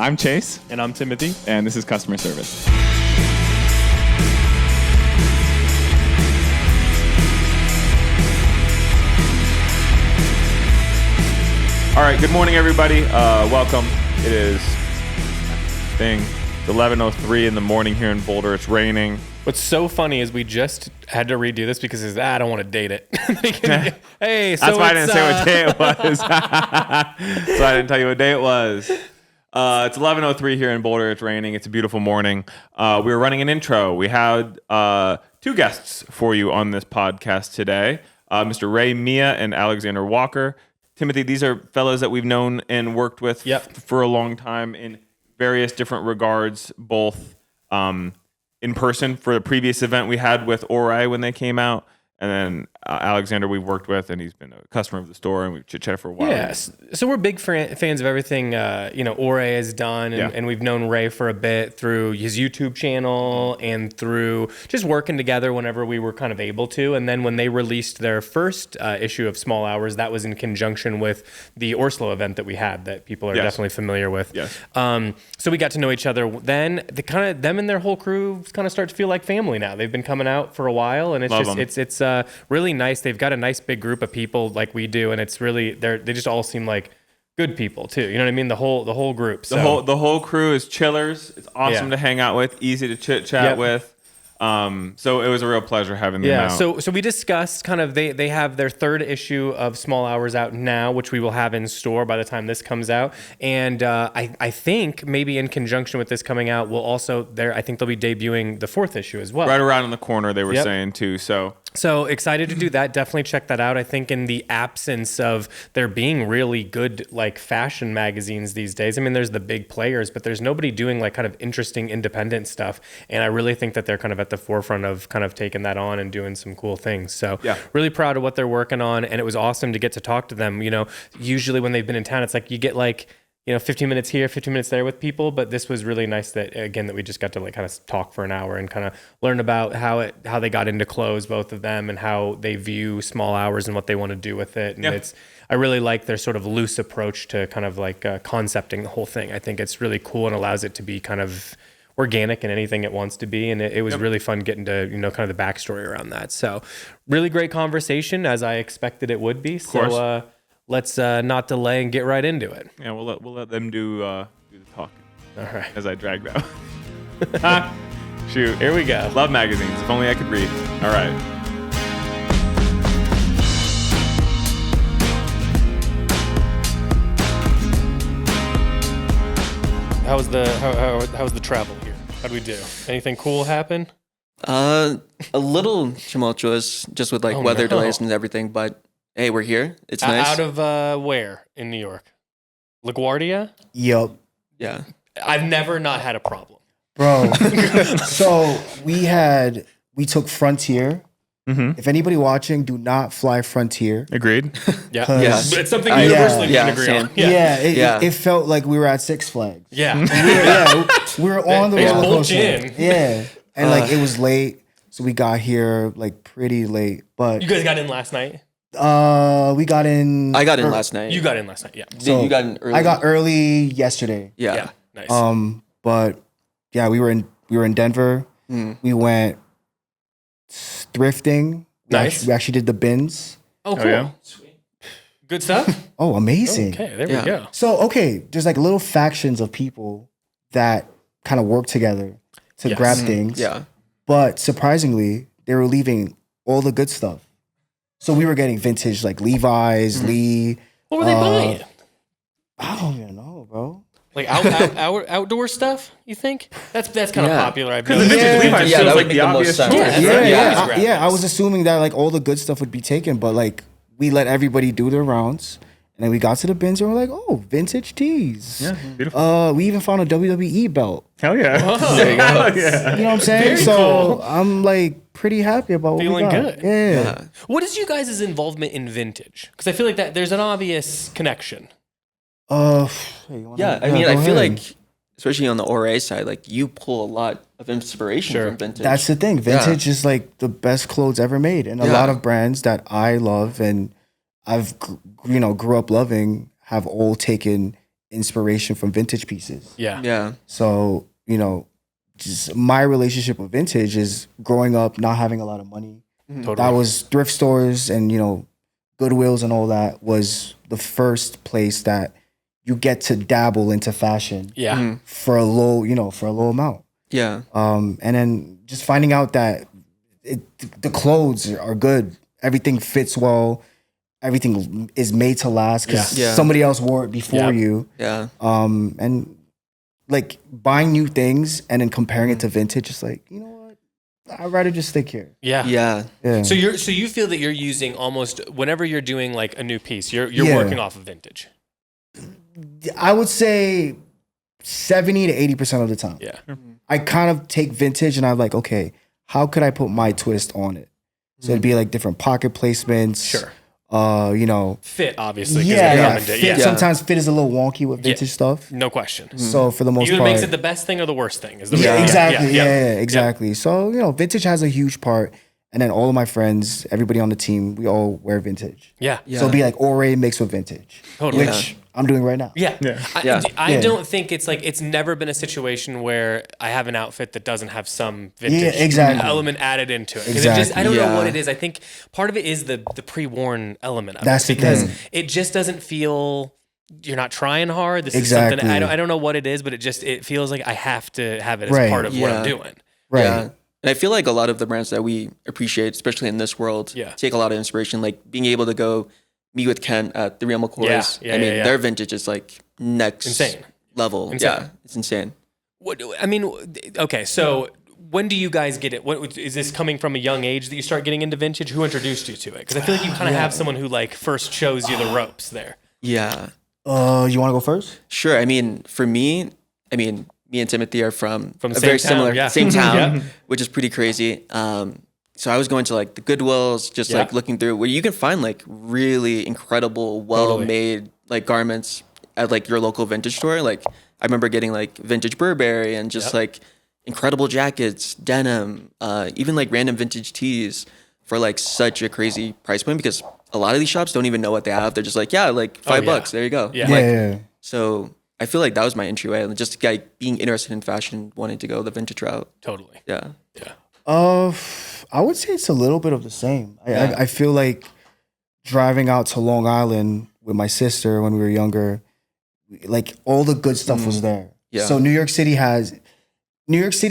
I'm Chase. And I'm Timothy. And this is Customer Service. All right, good morning, everybody. Welcome. It is, it's 11:03 in the morning here in Boulder. It's raining. What's so funny is we just had to redo this because I don't want to date it. Hey, so that's why I didn't say what day it was. So I didn't tell you what day it was. It's 11:03 here in Boulder. It's raining. It's a beautiful morning. We were running an intro. We had two guests for you on this podcast today, Mr. Ray Miah and Alexander Walker. Timothy, these are fellows that we've known and worked with for a long time in various different regards, both in person for the previous event we had with Orée when they came out. And then Alexander we've worked with, and he's been a customer of the store, and we've chit-chatted for a while. Yes. So we're big fans of everything, Orée has done, and we've known Ray for a bit through his YouTube channel and through just working together whenever we were kind of able to. And then when they released their first issue of Small Hours, that was in conjunction with the Oslo event that we had that people are definitely familiar with. Yes. So we got to know each other. Then them and their whole crew kind of start to feel like family now. They've been coming out for a while, and it's really nice. They've got a nice big group of people like we do, and it's really they just all seem like good people too. You know what I mean? The whole group. So. The whole crew is chillers. It's awesome to hang out with, easy to chit chat with. So it was a real pleasure having them out. So we discussed kind of they have their third issue of Small Hours out now, which we will have in store by the time this comes out. And I think maybe in conjunction with this coming out, I think they'll be debuting the fourth issue as well. Right around in the corner, they were saying too. So excited to do that. Definitely check that out. I think in the absence of there being really good like fashion magazines these days, I mean, there's the big players, but there's nobody doing like kind of interesting independent stuff. And I really think that they're kind of at the forefront of kind of taking that on and doing some cool things. So really proud of what they're working on. And it was awesome to get to talk to them. You know, usually when they've been in town, it's like you get like, 15 minutes here, 15 minutes there with people. But this was really nice that we just got to like kind of talk for an hour and kind of learn about how they got into clothes, both of them, and how they view Small Hours and what they want to do with it. And I really like their sort of loose approach to kind of like concepting the whole thing. I think it's really cool and allows it to be kind of organic in anything it wants to be. And it was really fun getting to, kind of the backstory around that. So really great conversation, as I expected it would be. So, let's not delay and get right into it. Yeah, we'll let them do the talking. All right. As I drag out. Shoot. Here we go. Love magazines. If only I could read. All right. How was the travel here? How'd we do? Anything cool happen? A little tumultuous, just with weather delays and everything, but hey, we're here. It's nice. Out of where in New York? LaGuardia? Yep. Yeah. I've never not had a problem. Bro. So we took Frontier. Mm-hmm. If anybody watching, do not fly Frontier. Agreed. Yeah. It's something universally we can agree on. It felt like we were at Six Flags. Yeah. We were on the roller coaster. Yeah. And it was late. So we got here pretty late. But you guys got in last night? We got in. I got in last night. You got in last night, yeah. So you got in early. I got early yesterday. Yeah. Nice. But yeah, we were in Denver. We went thrifting. Nice. We actually did the bins. Oh, cool. Yeah. Sweet. Good stuff? Oh, amazing. Okay, there we go. So, there's little factions of people that kind of work together to grab things. Yeah. But surprisingly, they were leaving all the good stuff. So we were getting vintage Levi's, Lee. What were they buying? I don't even know, bro. Outdoor stuff, you think? That's kind of popular. I've Because the vintage Levi's feels like the obvious choice. I was assuming that all the good stuff would be taken, but we let everybody do their rounds. And then we got to the bins and we're like, oh, vintage tees. Yeah, beautiful. We even found a WWE belt. Hell yeah. Oh, there you go. Yeah. You know what I'm saying? Very so cool. I'm pretty happy about what Feeling we got. good. Yeah. What is you guys' involvement in vintage? Because I feel like that there's an obvious connection. I feel like, especially on the Orée side, you pull a lot of inspiration from vintage. That's the thing. Vintage is the best clothes ever made. And a lot of brands that I love and I've grew up loving have all taken inspiration from vintage pieces. Yeah. Yeah. So, you know, just my relationship with vintage is growing up, not having a lot of money. Totally. That was thrift stores and, you know, Goodwills and all that was the first place that you get to dabble into fashion Yeah. for a low, you know, for a low amount. Yeah. And then just finding out that the clothes are good. Everything fits well. Everything is made to last because Yeah. somebody else wore it before Yeah. you. Yeah. And like buying new things and then comparing it to vintage, it's like, you know what? I'd rather just stick here. Yeah. Yeah. Yeah. So you feel that you're using almost whenever you're doing like a new piece, you're Yeah. working off of vintage. I would say 70 to 80% of the time. Yeah. I kind of take vintage and I'm like, okay, how could I put my twist on it? So it'd be like different pocket placements. Sure. You know. Fit, obviously. 'cause Yeah, they come yeah. in Fit, yeah. Sometimes fit is a little wonky with vintage stuff. No question. So for the most Either part. makes it the best thing or the worst thing. Is the Yeah, way- exactly. Yeah, exactly. So, you know, vintage has a huge part. And then all of my friends, everybody on the team, we all wear vintage. Yeah. Yeah. So it'd be like Orée mixed with vintage. Totally. Which I'm doing right now. Yeah. Yeah. I Yeah. don't think it's like, it's never been a situation where I have an outfit that doesn't have some vintage Yeah, exactly. element added into it. 'Cause it just, I don't know Yeah. what it is. I think part of it is the pre-worn element of That's it. the Because thing. it just doesn't feel, you're not trying hard. This is Exactly. something, I don't know what it is, but it feels like I have to have it as Right. part of what I'm Yeah. doing. Right. Yeah. And I feel like a lot of the brands that we appreciate, especially in this world, Yeah. take a lot of inspiration. Like being able to go meet with Kent at the Real McCoys. Yeah, I mean, yeah. their vintage is like next Insane. level. Insane. Yeah, it's insane. What I mean, okay, so when do you guys get it? What is this coming from a young age that you start getting into vintage? Who introduced you to it? Because I feel like you kind of have someone who like first shows you the ropes there. Yeah. You want to go first? Sure. I mean, for me, me and Timothy are from From the a same very town, similar yeah. same town, Yeah. which is pretty crazy. So I was going to like the Goodwills, just like Yeah. looking through where you can find like really incredible, well-made like garments at like your local vintage store. Like I remember getting like vintage Burberry and just like incredible jackets, denim, even like random vintage tees for like such a crazy price point because a lot of these shops don't even know what they have. They're just like, yeah, like $5. There you go. Yeah. Like, Yeah. so I feel like that was my entryway, and just like being interested in fashion, wanting to go the vintage route. Totally. Yeah. Yeah. I would say it's a little bit of the same. I feel like driving out to Long Island with my sister when we were younger, like all the good stuff was there. Yeah. So New York City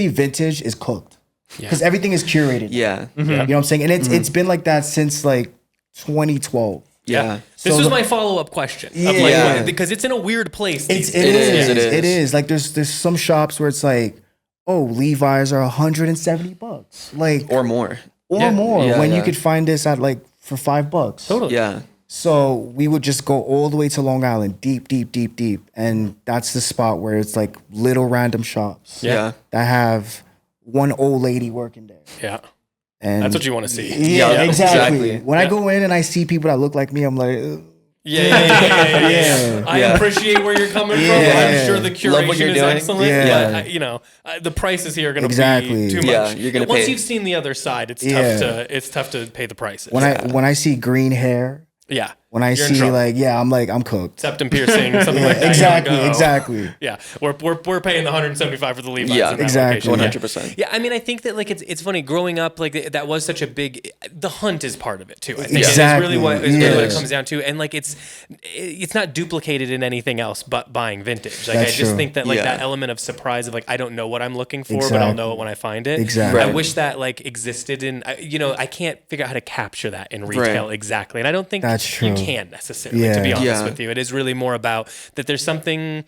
vintage is cooked because everything is curated. Yeah. You know what I'm saying? And it's been like that since like 2012. Yeah. This So was the- my follow-up question. Of Yeah. like, Yeah. because it's in a weird place. It is. is. Like there's some shops where it's like, oh, Levi's are $170, like Or more. Yeah. more. Yeah, when you yeah. could find this at like for $5. Totally. Yeah. So we would just go all the way to Long Island, deep, and that's the spot where it's like little random shops Yeah. that have one old lady working there. Yeah. And That's what you want to see. Yeah, Yeah, exactly. exactly. When I go in and I see people that look like me, I'm like, Yeah. I Yeah. appreciate where you're coming from. Yeah. I'm sure the Love what curation you're is doing. excellent. Yeah. But, the prices here are going to Exactly. be too much. Yeah, you're gonna Once pay. you've seen the other side, it's Yeah. tough to pay the prices. when I see green hair, yeah. when I You're in see trouble. like, I'm cooked. Septum piercing, something like that. Exactly, you go, exactly. Yeah, we're paying the 175 for the Levi's. Yeah, in that exactly. location. 100%. Yeah, I mean, I think that like it's funny growing up, like that was such a big. The hunt is part of it too. I think Exactly. it's really what is really what it Yes. comes down to, and like it's not duplicated in anything else but buying vintage. Like That's I just true. think that like Yeah. that element of surprise of like I don't know what I'm looking for, but I'll know it when I find it. Exactly. I Right. wish that like existed in. I can't figure out how to capture that in retail Right. exactly, and I don't think That's you true. can necessarily. Yeah. To be honest Yeah. with you, it is really more about that. There's something.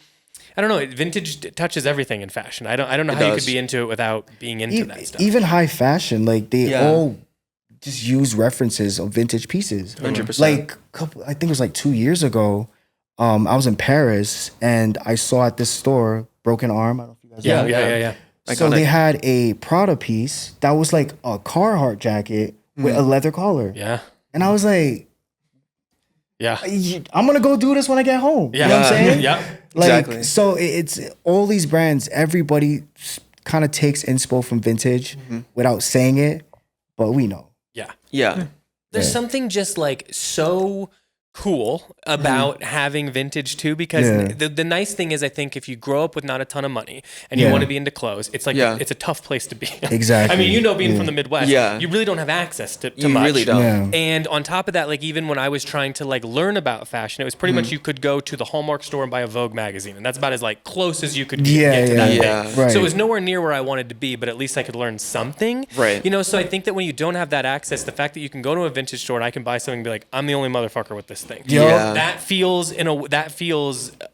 I don't know. Vintage touches everything in fashion. I don't know how you does. could be into it without being into that stuff. Even high fashion, like they Yeah. all just use references of vintage pieces. 100%. Like I think it was like 2 years ago. I was in Paris and I saw at this store Broken Arm. I don't know if you guys know. Yeah. So Iconic. they had a Prada piece that was like a Carhartt jacket with a leather collar. Yeah. And I was like, Yeah. I'm gonna go do this when I get home. Yeah. You know what I'm saying? Yeah. Like, Exactly. so it's all these brands, everybody kind of takes inspo from vintage without saying it, but we know. Yeah. Yeah. There's something just like so cool about having vintage too, because Yeah. the nice thing is, I think if you grow up with not a ton of money and you Yeah. want to be into clothes, it's like it's a tough place to be. Exactly. I mean, being from the Midwest, Yeah. you really don't have access to You much. really don't. Yeah. And on top of that, like even when I was trying to like learn about fashion, it was pretty much you could go to the Hallmark store and buy a Vogue magazine, and that's about as like close as you could get to that Yeah. thing. Right. So it was nowhere near where I wanted to be, but at least I could learn something. Right. So I think that when you don't have that access, the fact that you can go to a vintage store and I can buy something and be like, I'm the only motherfucker with this thing. Yeah. That feels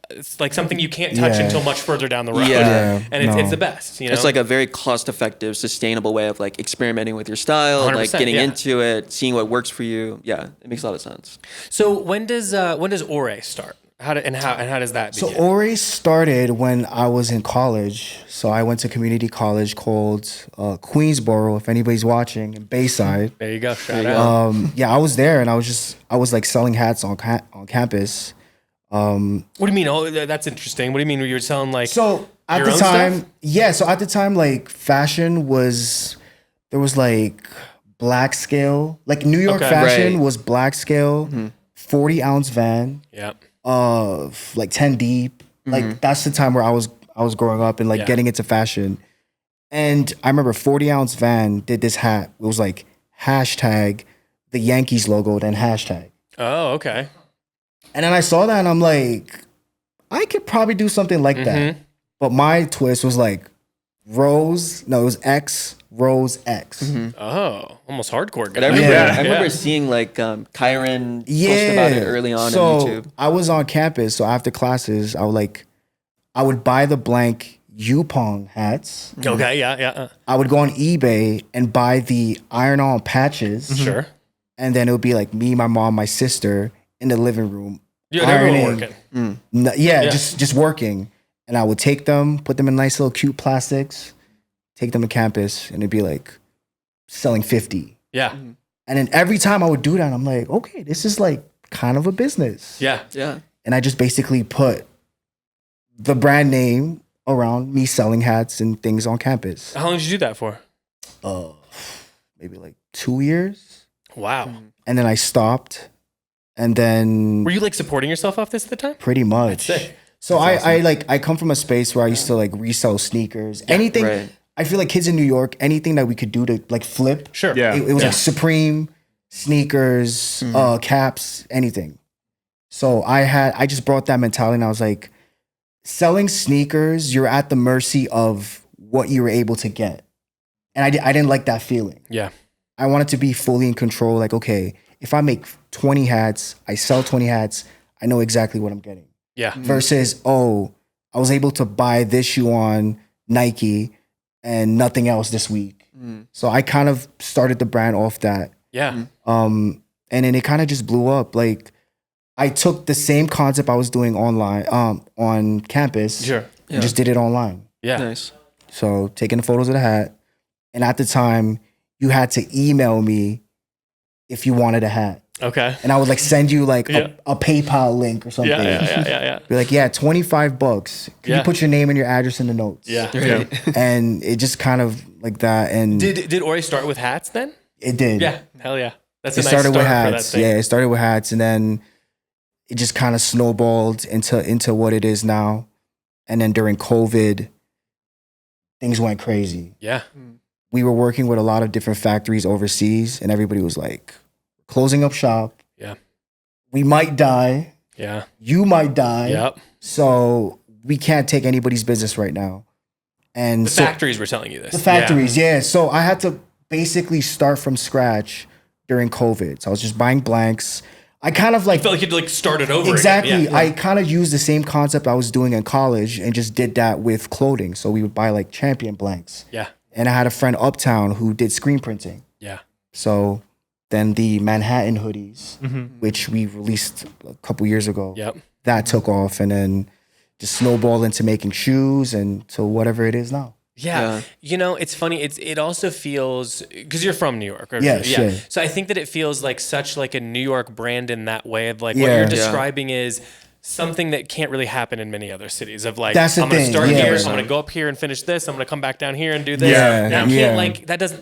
it's like something you can't touch Yeah. until much further down the road. Yeah. And it's the best. It's like a very cost-effective, sustainable way of like experimenting with your style, like 100%, getting yeah. into it, seeing what works for you. Yeah, it makes a lot of sense. So when does Orée start? How does that So begin? Orée started when I was in college. So I went to community college called Queensboro, if anybody's watching, in Bayside. There you go. Shout out. Yeah, I was there, and I was like selling hats on campus. What do you mean? Oh, that's interesting. What do you mean? You were selling like So at your the own time, stuff? yeah. So at the time, like fashion was, there was like black scale, like New York Okay. fashion Right. was black scale, 40-ounce van, Yeah. like 10 deep. Like that's the time where I was growing up and like Yeah. getting into fashion. And I remember 40-ounce van did this hat. It was like hashtag the Yankees logo, then hashtag. Oh, okay. And then I saw that and I'm like, I could probably do something like that. But my twist was like it was X, Rose X. Oh, almost hardcore guy. And I remember, Yeah. I remember Yeah. seeing like Kyron post Yeah. about it early on so on YouTube. I was on campus. So after classes, I would buy the blank Yupong hats. Okay, yeah. I would go on eBay and buy the iron-on patches. Sure. And then it would be like me, my mom, my sister in the living room. Yeah, everyone ironing. working. Yeah, just working. And I would take them, put them in nice little cute plastics, take them to campus, and it'd be like selling 50. Yeah. And then every time I would do that, I'm like, okay, this is like kind of a business. Yeah. Yeah. And I just basically put the brand name around me selling hats and things on campus. How long did you do that for? Maybe like 2 years. Wow. And then I stopped. And then Were you like supporting yourself off this at the time? pretty much. That's sick. So I come from a space where I used to like resell sneakers. Anything. right. I feel like kids in New York, anything that we could do to like flip. Sure. Yeah. It was like Supreme, sneakers, caps, anything. So I just brought that mentality and I was like, selling sneakers, you're at the mercy of what you were able to get. And I didn't like that feeling. Yeah. I wanted to be fully in control. Like, okay, if I make 20 hats, I sell 20 hats, I know exactly what I'm getting. Yeah. Versus, I was able to buy this shoe on Nike and nothing else this week. So I kind of started the brand off that. Yeah. And then it kind of just blew up. Like I took the same concept I was doing online, on campus, Sure. and just did it online. Yeah. Nice. So taking the photos of the hat, and at the time, you had to email me if you wanted a hat, Okay. and I would like send you like Yeah. a PayPal link or something. Yeah. Be like, yeah, $25. Can Yeah. you put your name and your address in the notes? Yeah. And it just kind of like that, and Did Orée start with hats then? it did. Yeah. Hell yeah. That's a It nice started start with for that hats. thing. Yeah, it started with hats, and then it just kind of snowballed into what it is now. And then during COVID, things went crazy. Yeah. We were working with a lot of different factories overseas, and everybody was like, closing up shop. Yeah. We might die. Yeah. You might die. Yep. So we can't take anybody's business right now. And The so factories were telling you this. the factories, yeah. So I had to basically start from scratch during COVID. So I was just buying blanks. I kind of like I felt like you'd like started over. exactly. Again. Yeah. I kind of used the same concept I was doing in college and just did that with clothing. So we would buy like Champion blanks. Yeah. And I had a friend uptown who did screen printing. Yeah. So then the Manhattan hoodies, which we released a couple years ago, Yep. that took off, and then just snowballed into making shoes and to whatever it is now. Yeah. It's funny. It also feels, because you're from New York. Or, Yeah, sure. So I think that it feels like such like a New York brand in that way of like what Yeah. you're Yeah. describing is something that can't really happen in many other cities of like, That's the I'm going to thing, start yeah. here, I'm going to go up here and finish this, I'm going to come back down here and do this. Yeah, And I can't yeah.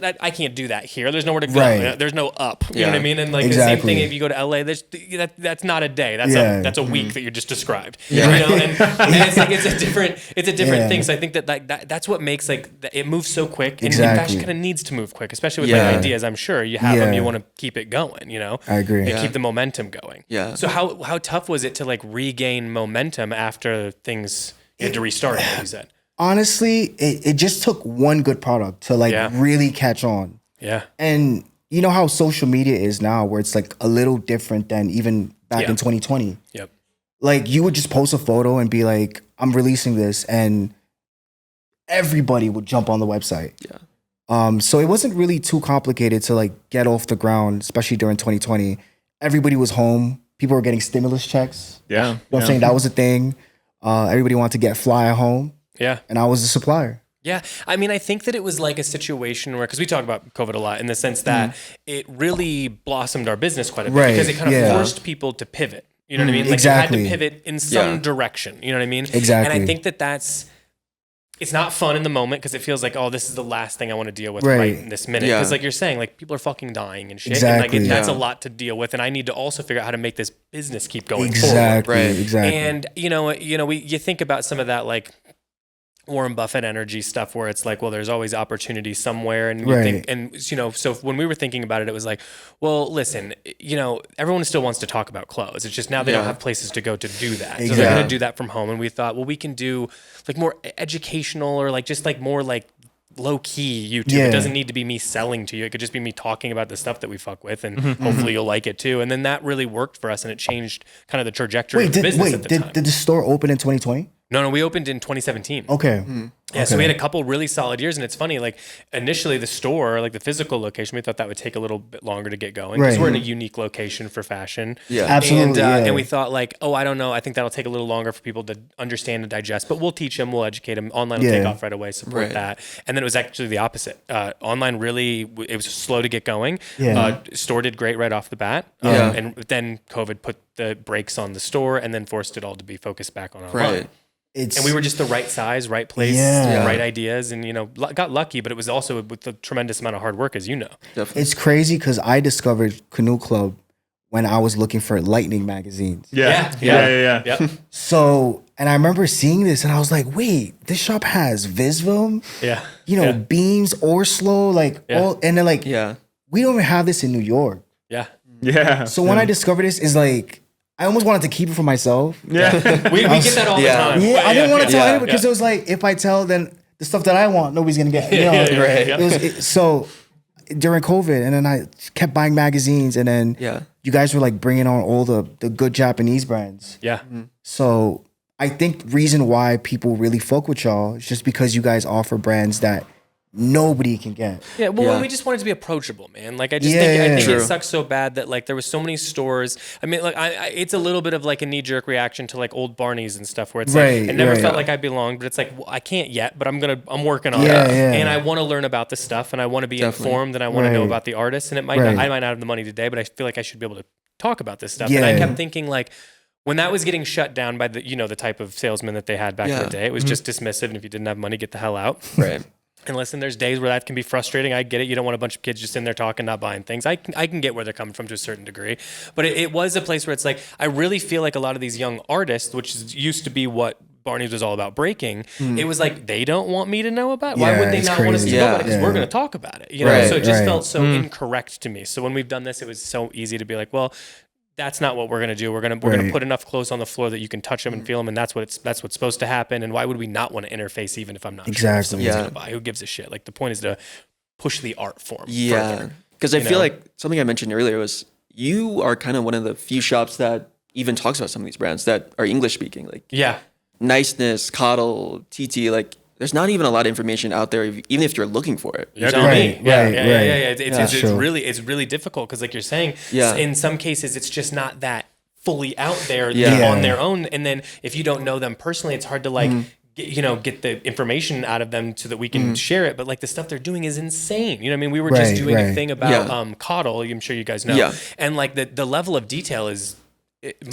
like, I can't do that here. There's nowhere to go. Right. There's no up. You know Yeah. what I mean? And like the Exactly. same thing if you go to LA, that's not a day. That's Yeah. that's a week that you just described. Yeah. You know? And it's like, it's a different Yeah. thing. So I think that's what makes like, it moves so quick. And Exactly. fashion kind of needs to move quick, especially with Yeah. like ideas. I'm sure you have them, Yeah. you want to keep it going, you know? I agree. And Yeah. keep the momentum going. Yeah. So how tough was it to like regain momentum after things you had to restart, like you said? Honestly, it just took one good product to like Yeah. really catch on. Yeah. And you know how social media is now, where it's like a little different than even back Yeah. in 2020. Yep. Like you would just post a photo and be like, I'm releasing this, and everybody would jump on the website. Yeah. So it wasn't really too complicated to like get off the ground, especially during 2020. Everybody was home. People were getting stimulus checks. Yeah. You know what I'm saying? That was a thing. Everybody wanted to get fly at home, Yeah. and I was the supplier. Yeah. I mean, I think that it was like a situation where, because we talk about COVID a lot in the sense that it really blossomed our business quite a bit Right, because it kind of yeah. forced people to pivot. You know what I mean? Like exactly. you had to pivot in some Yeah. direction. You know what I mean? Exactly. And I think that it's not fun in the moment because it feels like, oh, this is the last thing I want to deal with Right. right in this minute. Yeah. Because like you're saying, like people are fucking dying and shit. Exactly. And like that's a Yeah. lot to deal with. And I need to also figure out how to make this business keep going forward. Exactly. Right. Exactly. And you think about some of that like Warren Buffett energy stuff where it's like, well, there's always opportunity somewhere, and you Right. think, and so when we were thinking about it, it was like, well, listen, everyone still wants to talk about clothes. It's just now they don't Yeah. have places to go to do that, so Exactly. they're going to do that from home. And we thought, well, we can do like more educational or like just like more like low key YouTube. Yeah. It doesn't need to be me selling to you. It could just be me talking about the stuff that we fuck with, and hopefully you'll like it too. And then that really worked for us, and it changed kind of the trajectory of the business at the time. Did the store open in 2020? No, we opened in 2017. Okay. Yeah, so we had a couple really solid years, and it's funny. Like initially, the store, like the physical location, we thought that would take a little bit longer to get going because Right. we're in a unique location for fashion. Yeah. Absolutely, yeah. And we thought like, oh, I don't know. I think that'll take a little longer for people to understand and digest, but we'll teach them, we'll educate them. Online will Yeah. take off right away. Support Right. that. And then it was actually the opposite. Online really, it was slow to get going. Yeah. Store did great right off the bat. Yeah. And then COVID put the brakes on the store and then forced it all to be focused back on online. Right. It's And we were just the right size, right place, Yeah. right ideas, and got lucky. But it was also with a tremendous amount of hard work, as you know. Definitely. it's crazy because I discovered Canoe Club when I was looking for lightning magazines. Yeah. Yep. So, and I remember seeing this, and I was like, "Wait, this shop has Visvim, Yeah. Beams, Orslo, like Yeah. all." And they're like, Yeah. "We don't even have this in New York." Yeah. Yeah. So when I discovered this, is like I almost wanted to keep it for myself. Yeah. We get that all the Yeah. time. Yeah, I didn't want to tell Yeah. anyone because it was like if I tell, then the stuff that I want, nobody's gonna get. Right. Yeah. So during COVID, and then I kept buying magazines, and then Yeah. you guys were like bringing on all the good Japanese brands. Yeah. So I think reason why people really fuck with y'all is just because you guys offer brands that nobody can get. Yeah, well, Yeah. we just wanted to be approachable, man. Like, I just Yeah, think I yeah, think True. it sucks so bad that like there was so many stores. I mean, like, it's a little bit of like a knee jerk reaction to like old Barney's and stuff, where it's Right, like it never right. felt like I belonged, but it's like well, I can't yet, but I'm working on Yeah, it, yeah. and I want to learn about the stuff, and I want to be Definitely. informed, and I want to know Right. about the artists, and Right. I might not have the money today, but I feel like I should be able to talk about this stuff. And I Yeah. kept thinking like. When that was getting shut down by the the type of salesman that they had back in Yeah. the day, it was just dismissive, and if you didn't have money, get the hell out. Right. And listen, there's days where that can be frustrating. I get it. You don't want a bunch of kids just in there talking, not buying things. I can get where they're coming from to a certain degree. But it was a place where it's like, I really feel like a lot of these young artists, which used to be what Barney's was all about breaking, it was like, they don't want me to know about it. Why Yeah, would they it's not want us to crazy. know about it? Because Yeah. we're going to talk about it. You know? Right, So it just right. felt so incorrect to me. So when we've done this, it was so easy to be like, well, that's not what we're gonna do. We're gonna Right. put enough clothes on the floor that you can touch them and feel them, and that's what's supposed to happen. And why would we not want to interface even if I'm not sure if Exactly. someone's Yeah. gonna buy? Who gives a shit? Like the point is to push the art form. Yeah. further. Because I you feel know? like something I mentioned earlier was you are kind of one of the few shops that even talks about some of these brands that are English speaking, like Yeah. Niceness, Coddle, TT. Like there's not even a lot of information out there, even if you're looking for it. You tell me. Right, Yeah, right, yeah, right. yeah, yeah. That's It's true. really difficult because, like you're saying, Yeah. in some cases it's just not that fully out there Yeah. on their own. And then if you don't know them personally, it's hard to like. Get the information out of them so that we can share it. But like the stuff they're doing is insane. You know what I mean? We were just Right, doing a right. thing about Yeah. Coddle, I'm sure you guys know. Yeah. And like the level of detail is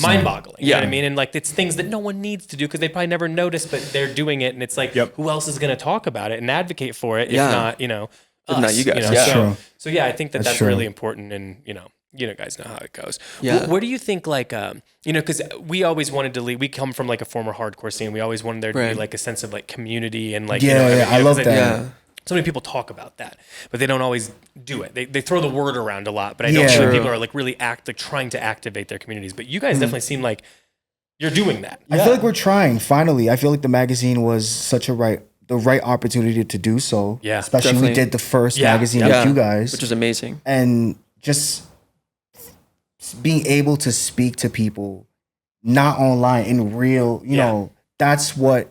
mind-boggling. You know what I Yeah. mean? And like it's things that no one needs to do because they probably never noticed, but they're doing it, and it's like, who else is going to talk about it and advocate for it if not, If not us, you guys. know? Yeah. True. So yeah, I think that's true. really important, and you guys know how it goes. Yeah. Where do you think like because we always wanted to lead. We come from like a former hardcore scene. We always wanted there to be like a sense of like community and like I love that. Yeah. So many people talk about that, but they don't always do it. They throw the word around a lot, but I don't feel like people are like really trying to activate their communities. But you guys definitely seem like you're doing that. I feel like we're trying. Finally, I feel like the magazine was such the right opportunity to do so. Yeah, especially definitely. we did the first magazine with you guys, which was amazing. and just being able to speak to people, not online, in real. You know, that's what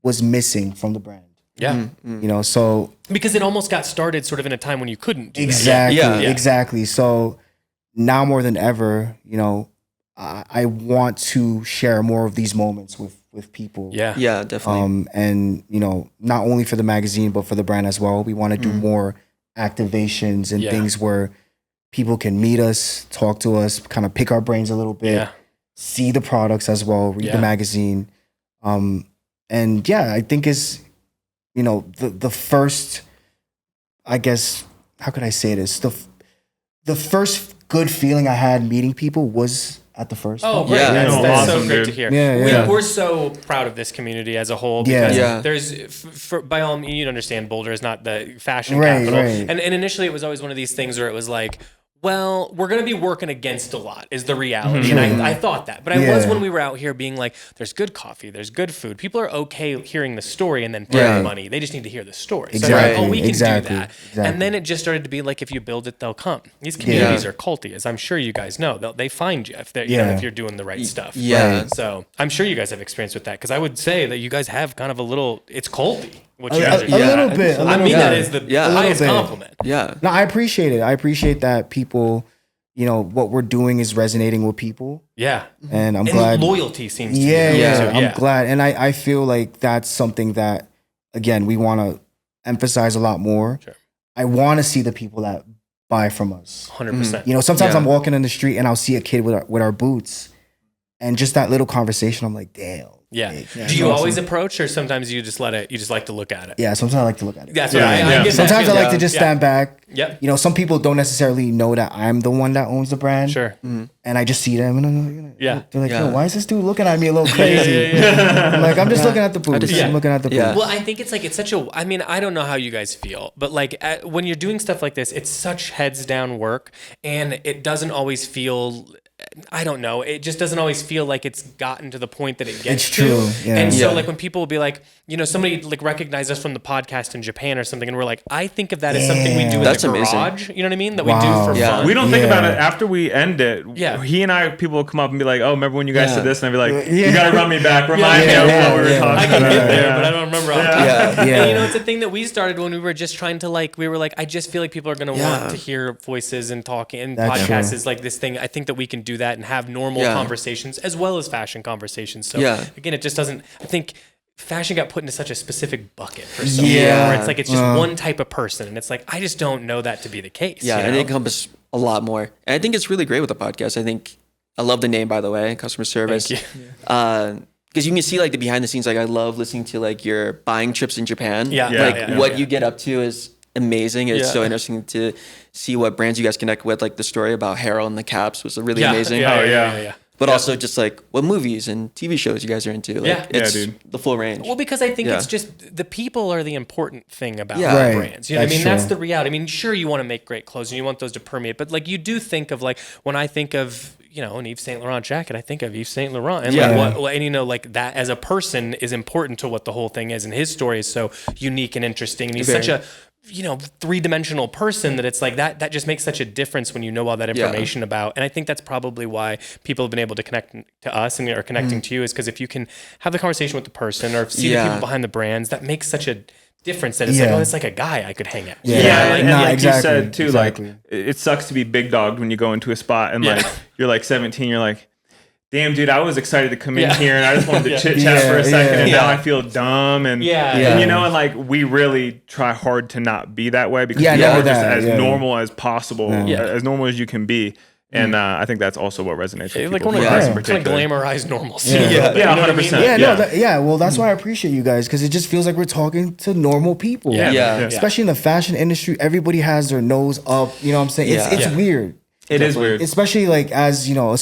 was missing from the brand. Yeah. So Because it almost got started sort of in a time when you couldn't do exactly, that. exactly. So now more than ever, I want to share more of these moments with people. Yeah. Yeah, definitely. And not only for the magazine but for the brand as well. We want to do more activations and things where people can meet us, talk to us, kind of pick our brains a little bit, see the products as well, read the magazine. And I think is the first, I guess, how could I say this? The first good feeling I had meeting people was at the first. Oh, great. Yeah. That's Awesome, so great dude. to hear. Yeah. We're so proud of this community as a whole because Yeah. there's, by all means, you understand, Boulder is not the fashion Right, capital. right. And initially it was always one of these things where it was like, well, we're going to be working against a lot is the reality. And I thought that. But I was when we were out here being like, there's good coffee, there's good food. People are okay hearing the story and then paying money. They just need to hear the story. So Exactly, like, we can do that. exactly. And then it just started to be like, if you build it, they'll come. These communities are culty, as I'm sure you guys know. They find you if they're, if you're doing the right stuff. Yeah. Right. So I'm sure you guys have experience with that because I would say that you guys have kind of a little, it's culty. Which A you guys are doing. little bit. I mean, that is the Yeah. highest A little bit. compliment. Yeah. No, I appreciate it. I appreciate that people, what we're doing is resonating with people. Yeah. And I'm And glad. loyalty seems to be. Yeah. too. I'm glad. And I feel like that's something that, again, we want to emphasize a lot more. Sure. I want to see the people that buy from us. 100%. Sometimes Yeah. I'm walking in the street and I'll see a kid with our boots. And just that little conversation, I'm like, damn. Yeah. Like, Do you always approach or sometimes you just you just like to look at it? Yeah, sometimes I like to look at it. That's what I get that Sometimes I feeling. like to just stand back. Yep. Some people don't necessarily know that I'm the one that owns the brand. Sure. And I just see them and Yeah. they're like, Yeah. yo, why is this dude looking at me a little crazy? I'm like, I'm just looking at the boots. Yeah. I'm looking at the boots. Yeah. Well, I think it's like, it's such a, I mean, I don't know how you guys feel, but like when you're doing stuff like this, it's such heads down work and it doesn't always feel, I don't know. It just doesn't always feel like it's gotten to the point that it gets It's true, to. yeah. And so Yeah. like when people will be like, somebody like recognized us from the podcast in Japan or something. And we're like, I think of that as something we do in That's the amazing. garage. You know what I mean? That we Wow. do for Yeah. fun. We don't think about Yeah. it after we end it. Yeah. He and people will come up and be like, "Oh, remember when you guys Yeah. did this?" And I'd be like, Yeah. "You got to run me back. Remind me Yeah, of yeah, what we were yeah. talking I about." can get there, Yeah. but I don't remember off the top. Yeah. Yeah. And it's a thing that we started when we were just trying to we were like, I just feel like people are going to want to hear voices and talking and That's podcasts true. is like this thing. I think that we can do that and have normal Yeah. conversations as well as fashion conversations. So Yeah. again, it just doesn't, I think fashion got put into such a specific bucket for some Yeah. reason where it's like, it's just one type of person. And it's like, I just don't know that to be the case. Yeah, you and know? it encompasses a lot more. And I think it's really great with the podcast. I think I love the name, by the way, customer service. Thank Because you can see like the behind the scenes. Like I love listening to like your buying trips in Japan. Yeah. Like Yeah. what you get up to is amazing. It's Yeah. so interesting to see what brands you guys connect with. Like the story about Harold and the caps was really amazing. Yeah. But also just like what movies and TV shows you guys are into. Like Yeah. it's dude. the full range. Well, because I think Yeah. it's just the people are the important thing about Yeah. the Right. brands. You know what I That's mean? That's true. the reality. I mean, sure, you want to make great clothes and you want those to permeate, but like you do think of like when I think of an Yves Saint Laurent jacket, I think of Yves Saint Laurent, and Yeah. like that as a person is important to what the whole thing is, and his story is so unique and interesting, and he's such a three-dimensional person that it's like that just makes such a difference when you know all that information about. And I think that's probably why people have been able to connect to us and are connecting to you is because if you can have the conversation with the person or see the people behind the brands, that makes such a difference that it's like, oh, it's like a guy I could hang out with. Yeah, Like, and Nah, like exactly, you said too, exactly. like it sucks to be big dogged when you go into a spot and like you're like 17, you're like, damn, dude, I was excited to come in here and I just wanted to chit chat for a second, and now I feel dumb and and like we really try hard to not be that way because we know are just that, as normal as possible, Yeah. as normal as you can be. And I think that's also what resonates with Like people. one of for the us in kind of particular. glamorized normalcy. Yeah. You know what I mean? 100%. Well, that's why I appreciate you guys, because it just feels like we're talking to normal people. Yeah. Yeah. Especially in the fashion industry, everybody has their nose up. You know what I'm saying? It's Yeah. weird. It is weird. Especially like as, you know,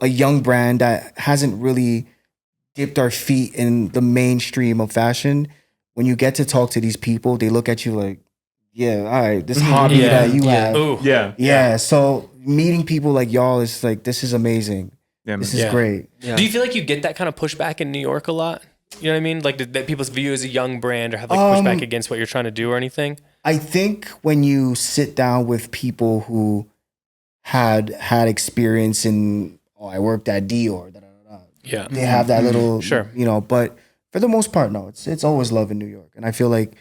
a young brand that hasn't really dipped our feet in the mainstream of fashion. When you get to talk to these people, they look at you like, yeah, all right, this hobby Yeah. that you have. Ooh. Yeah. So meeting people like y'all is like, this is amazing. Yeah, man. This is Yeah. great. Yeah. Do you feel like you get that kind of pushback in New York a lot? You know what I mean? Like that people view you as a young brand or have like pushback against what you're trying to do or anything? I think when you sit down with people who had experience in, I worked at Dior, Yeah. they have that little, Sure. you know, but for the most part, no, it's always love in New York. And I feel like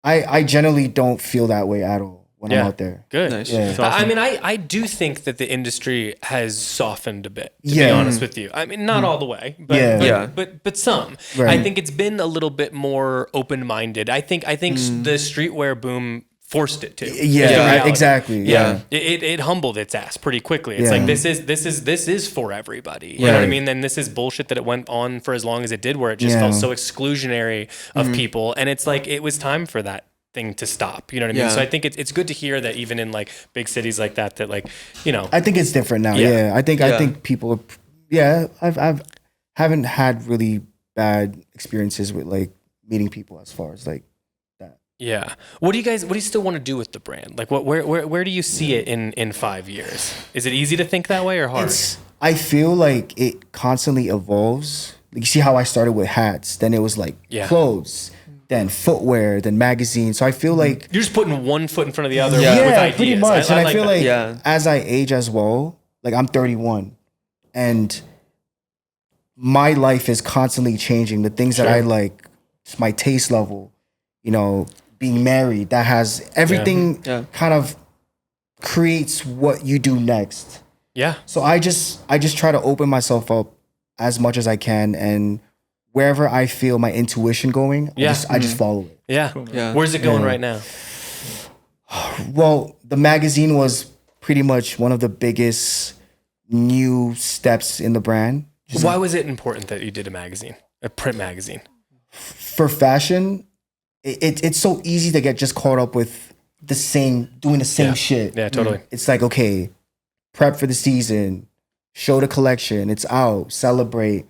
I generally don't feel that way at all when I'm out there. Good. Nice. Yeah. That's awesome. I mean, I do think that the industry has softened a bit, to be Yeah. honest with you. I mean, not all the way, but Yeah. Yeah. but some. Right. I think it's been a little bit more open-minded. I think the streetwear boom forced it to. Yeah, is the reality. exactly. Yeah. It humbled its ass pretty quickly. It's like this is for everybody. You know what I Right. mean? Then this is bullshit that it went on for as long as it did, where it just Yeah. felt so exclusionary of people. And it's like it was time for that thing to stop. You know what I mean? Yeah. So I think it's good to hear that even in like big cities like that, like, you know, I think it's different now. Yeah. Yeah. I think people I've haven't had really bad experiences with like meeting people as far as like that. yeah. What do you still want to do with the brand? Like where do you see it in 5 years? Is it easy to think that way or hard? I feel like it constantly evolves. Like, you see how I started with hats, then it was like clothes, then footwear, then magazines. So I feel like You're just putting one foot in front of the other Yeah. with ideas. pretty much. And I feel that. like as I age as well, like I'm 31 and my life is constantly changing. The things that I like, my taste level, you know, being married, that has everything kind of creates what you do next. Yeah. So I just try to open myself up as much as I can, and wherever I feel my intuition going, I just follow it. Yeah. Yeah. Where's it going right now? Well, the magazine was pretty much one of the biggest new steps in the brand. Why was it important that you did a magazine, a print magazine? For fashion, it's so easy to get just caught up with doing the same shit. Yeah, totally. It's like, okay, prep for the season, show the collection, it's out, celebrate,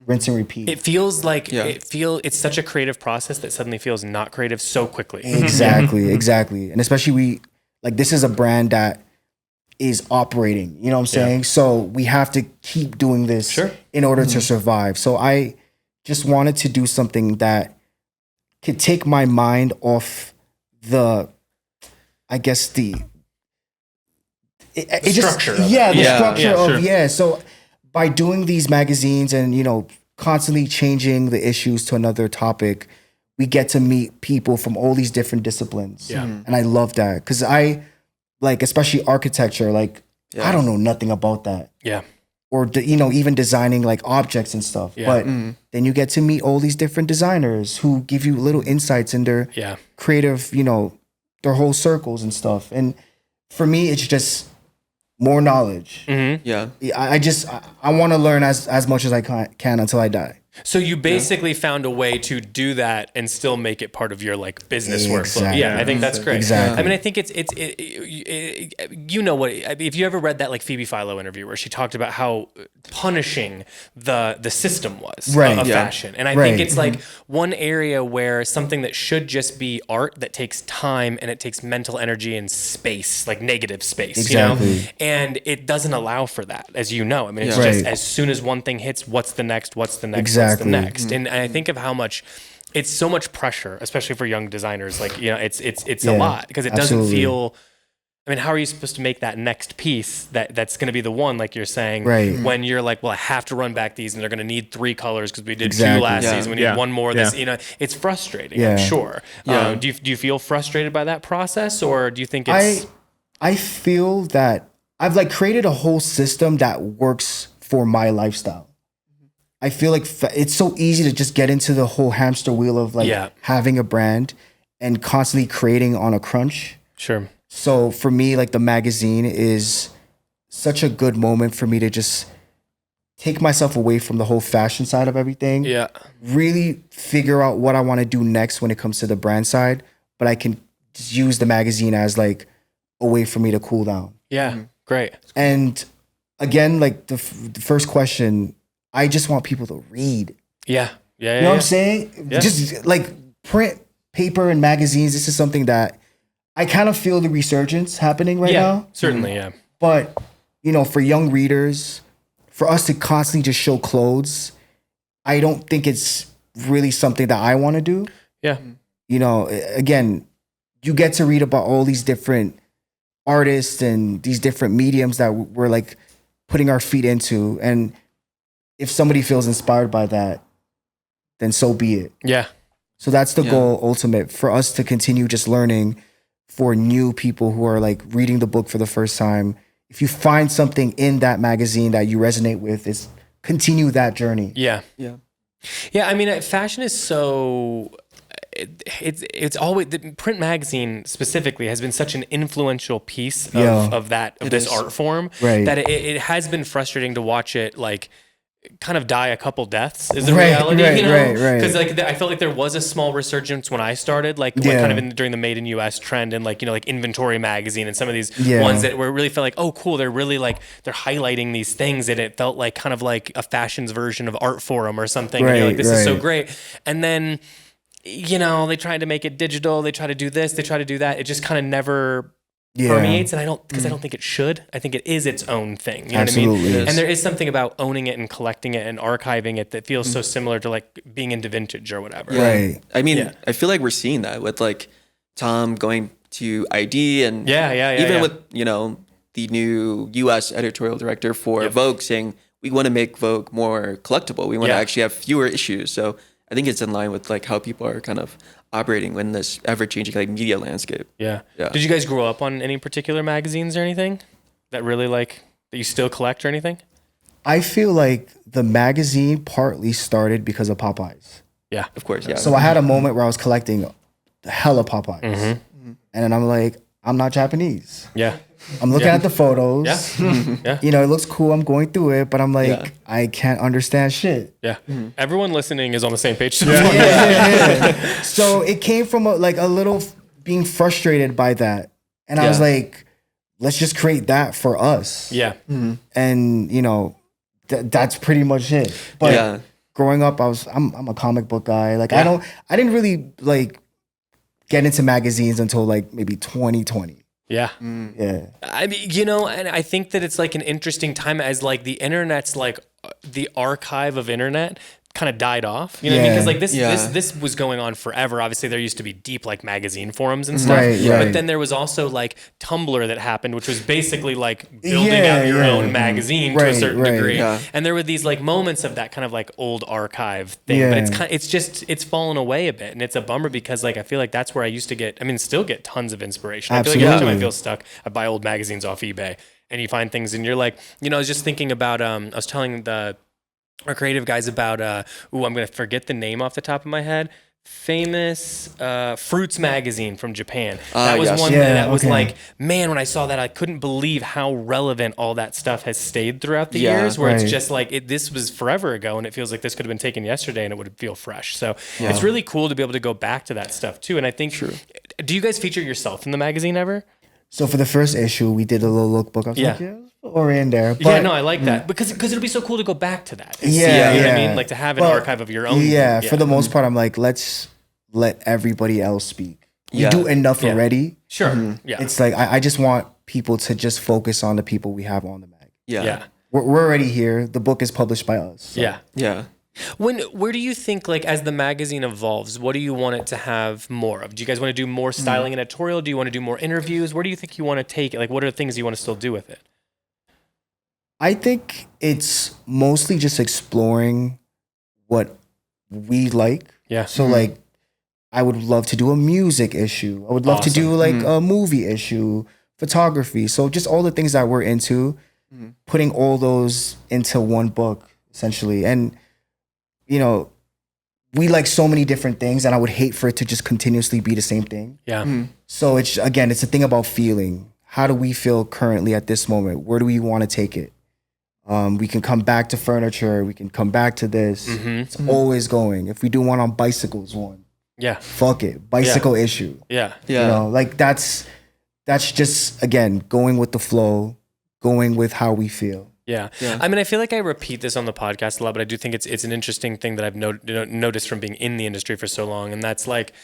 rinse and repeat. It feels like it's such a creative process that suddenly feels not creative so quickly. Exactly. And especially this is a brand that is operating, you know what I'm saying? So we have to keep doing this in order to survive. So I just wanted to do something that could take my mind off the structure of it. The structure Yeah, of sure. So by doing these magazines and, you know, constantly changing the issues to another topic, we get to meet people from all these different disciplines. Yeah. And I love that because I especially architecture, I don't know nothing about that. Yeah. Or, you know, even designing like objects and stuff. Yeah. But then you get to meet all these different designers who give you little insights in their creative, you know, their whole circles and stuff. And for me, it's just more knowledge. Yeah. I want to learn as much as I can until I die. So you basically found a way to do that and still make it part of your like business workflow. Exactly. Yeah, I think that's great. Exactly. I mean, I think it's you know what? If you ever read that like Phoebe Philo interview where she talked about how punishing the system was of fashion, and I think it's like one area where something that should just be art that takes time and it takes mental energy and space, like negative space, you know, and it doesn't allow for that, as you know. I mean, it's just as soon as one thing hits, what's the next? What's the next? What's the next? And I think of how much it's so much pressure, especially for young designers. Like, you know, it's a lot because it doesn't feel. I mean, how are you supposed to make that next piece that's going to be the one, like you're saying, when you're like, well, I have to run back these and they're going to need 3 colors because we did 2 last season. We need 1 more. This, you know, it's frustrating. I'm sure. Do you feel frustrated by that process, or do you think it's? I feel that I've created a whole system that works for my lifestyle. I feel like it's so easy to just get into the whole hamster wheel of having a brand and constantly creating on a crunch. Sure. So for me, the magazine is such a good moment for me to just take myself away from the whole fashion side of everything. Yeah. Really figure out what I want to do next when it comes to the brand side, but I can just use the magazine as like a way for me to cool down. Yeah. Great. And again, like the first question, I just want people to read. Yeah. Yeah. You know what I'm saying? Yeah. Just like print, paper, and magazines. This is something that I kind of feel the resurgence happening right now. Certainly. Yeah. But, you know, for young readers, for us to constantly just show clothes, I don't think it's really something that I want to do. Yeah. You know, again, you get to read about all these different artists and these different mediums that we're like putting our feet into. And if somebody feels inspired by that, then so be it. Yeah. So that's the goal ultimate for us to continue just learning for new people who are like reading the book for the first time. If you find something in that magazine that you resonate with, is continue that journey. Yeah. Yeah. Yeah. I mean, fashion is so. It's always the print magazine specifically has been such an influential piece of this art form that it has been frustrating to watch it like kind of die a couple deaths is the reality, you know? Because like I felt like there was a small resurgence when I started, like kind of during the Made in US trend and like, you know, like Inventory magazine and some of these ones that were really felt like, oh cool, they're really like they're highlighting these things, and it felt like kind of like a fashions version of Art Forum or something. And you're like, this is so great. And then, you know, they tried to make it digital, they try to do this, they try to do that. It just kind of never permeates, and I don't think it should. I think it is its own thing. You know what I mean? And there is something about owning it and collecting it and archiving it that feels so similar to like being into vintage or whatever. Right. I mean, I feel like we're seeing that with like Tom going to ID and even with, you know, the new US editorial director for Vogue saying we want to make Vogue more collectible. We want to actually have fewer issues. So I think it's in line with like how people are kind of operating in this ever-changing like media landscape. Yeah. Did you guys grow up on any particular magazines or anything that really like that you still collect or anything? I feel like the magazine partly started because of Popeyes. Yeah, Of course, yeah. So I had a moment where I was collecting hella Popeyes. And then I'm like, I'm not Japanese. Yeah. I'm looking at the photos. Yeah. You know, it looks cool. I'm going through it, but I'm like, I can't understand shit. Yeah. Everyone listening is on the same page. So it came from a little being frustrated by that. And I was like, let's just create that for us. Yeah. And, you know, that's pretty much it. But growing up, I'm a comic book guy. Like I didn't really like get into magazines until like maybe 2020. Yeah. Yeah. I mean, you know, and I think that it's like an interesting time as like the internet's like the archive of internet kind of died off. You know what I mean? Because like this was going on forever. Obviously, there used to be deep like magazine forums and stuff. But then there was also like Tumblr that happened, which was basically like building out your own magazine to a certain degree. Yeah. And there were these like moments of that kind of like old archive thing. But it's fallen away a bit, and it's a bummer because like I feel like that's where I used to get. I mean, still get tons of inspiration. Absolutely. I feel like every time I feel stuck, I buy old magazines off eBay, and you find things, and you're like, you know, I was just thinking about. I was telling our creative guys about I'm gonna forget the name off the top of my head. Famous fruits magazine from Japan. That was one that was like, man, when I saw that, I couldn't believe how relevant all that stuff has stayed throughout the years. Where it's just like this was forever ago, and it feels like this could have been taken yesterday, and it would feel fresh. So it's really cool to be able to go back to that stuff too. And I think, do you guys feature yourself in the magazine ever? So for the first issue, we did a little lookbook. I was like, Orée in there. But, I like that because it'll be so cool to go back to that. You know what I mean? Like to have an archive of your own. Yeah, for the most part, I'm like, let's let everybody else speak. We do enough already. Sure. Yeah. It's like I just want people to just focus on the people we have on the mag. Yeah. We're already here. The book is published by us. So. Yeah. Where do you think, like, as the magazine evolves, what do you want it to have more of? Do you guys want to do more styling and editorial? Do you want to do more interviews? Where do you think you want to take it? Like, what are the things you want to still do with it? I think it's mostly just exploring what we like. Yeah. So, like, I would love to do a music issue. I would love to do, like, a movie issue, photography. So just all the things that we're into, putting all those into one book, essentially. And you know, we like so many different things, and I would hate for it to just continuously be the same thing. Yeah. So it's a thing about feeling. how do we feel currently at this moment? Where do we want to take it? We can come back to furniture. We can come back to this. It's always going. If we do one on bicycles, Yeah. fuck it, bicycle issue. Yeah. Yeah. You know, like that's just, again, going with the flow, going with how we feel. Yeah. I mean, I feel like I repeat this on the podcast a lot, but I do think it's an interesting thing that I've noticed from being in the industry for so long. And that's like,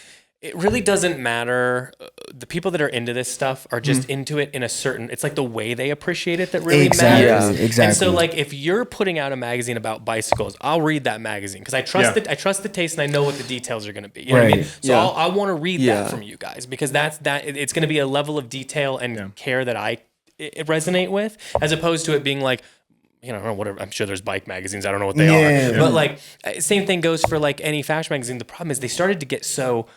it really doesn't matter. The people that are into this stuff are just into it in a certain, it's like the way they appreciate it that really matters. Exactly. And so like, if you're putting out a magazine about bicycles, I'll read that magazine because I trust it. I trust the taste and I know what the details are going to be. You know what I mean? So I want to read that from you guys because it's going to be a level of detail and care that I resonate with, as opposed to it being like, you know, whatever. I'm sure there's bike magazines. I don't know what they are. But like, same thing goes for like any fashion magazine. The problem is they started to get so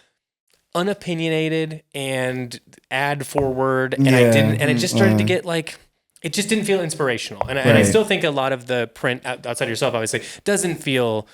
unopinionated and ad forward, and it just started to get like, it just didn't feel inspirational. And I still think a lot of the print outside of yourself, obviously, doesn't feel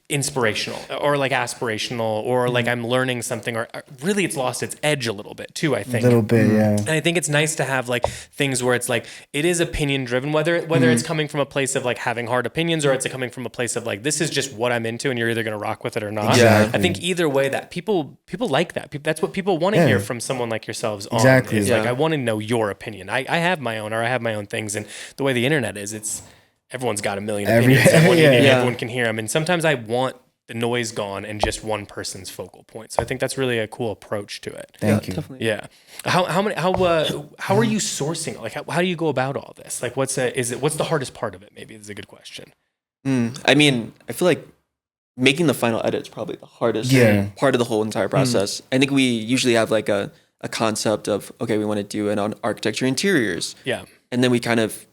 inspirational or like aspirational or like I'm learning something, or really it's lost its edge a little bit too, I think. A little bit, And I think it's nice to have like things where it's like it is opinion driven, whether it's coming from a place of like having hard opinions or it's coming from a place of like this is just what I'm into and you're either going to rock with it or not. Exactly. I think either way that people like that. That's what people want to hear from someone like yourselves on. Exactly. Is like I want to know your opinion. I have my own, or I have my own things, and the way the internet is, it's everyone's got a million opinions. Everyone can hear them. And sometimes I want the noise gone and just one person's focal point. So I think that's really a cool approach to it. Thank you. Definitely. Yeah. How are you sourcing? Like, how do you go about all this? Like, what's the hardest part of it? Maybe is a good question. I mean, I feel like making the final edit is probably the hardest part of the whole entire process. I think we usually have like a concept of, okay, we want to do it on architecture interiors. Yeah. And then we kind of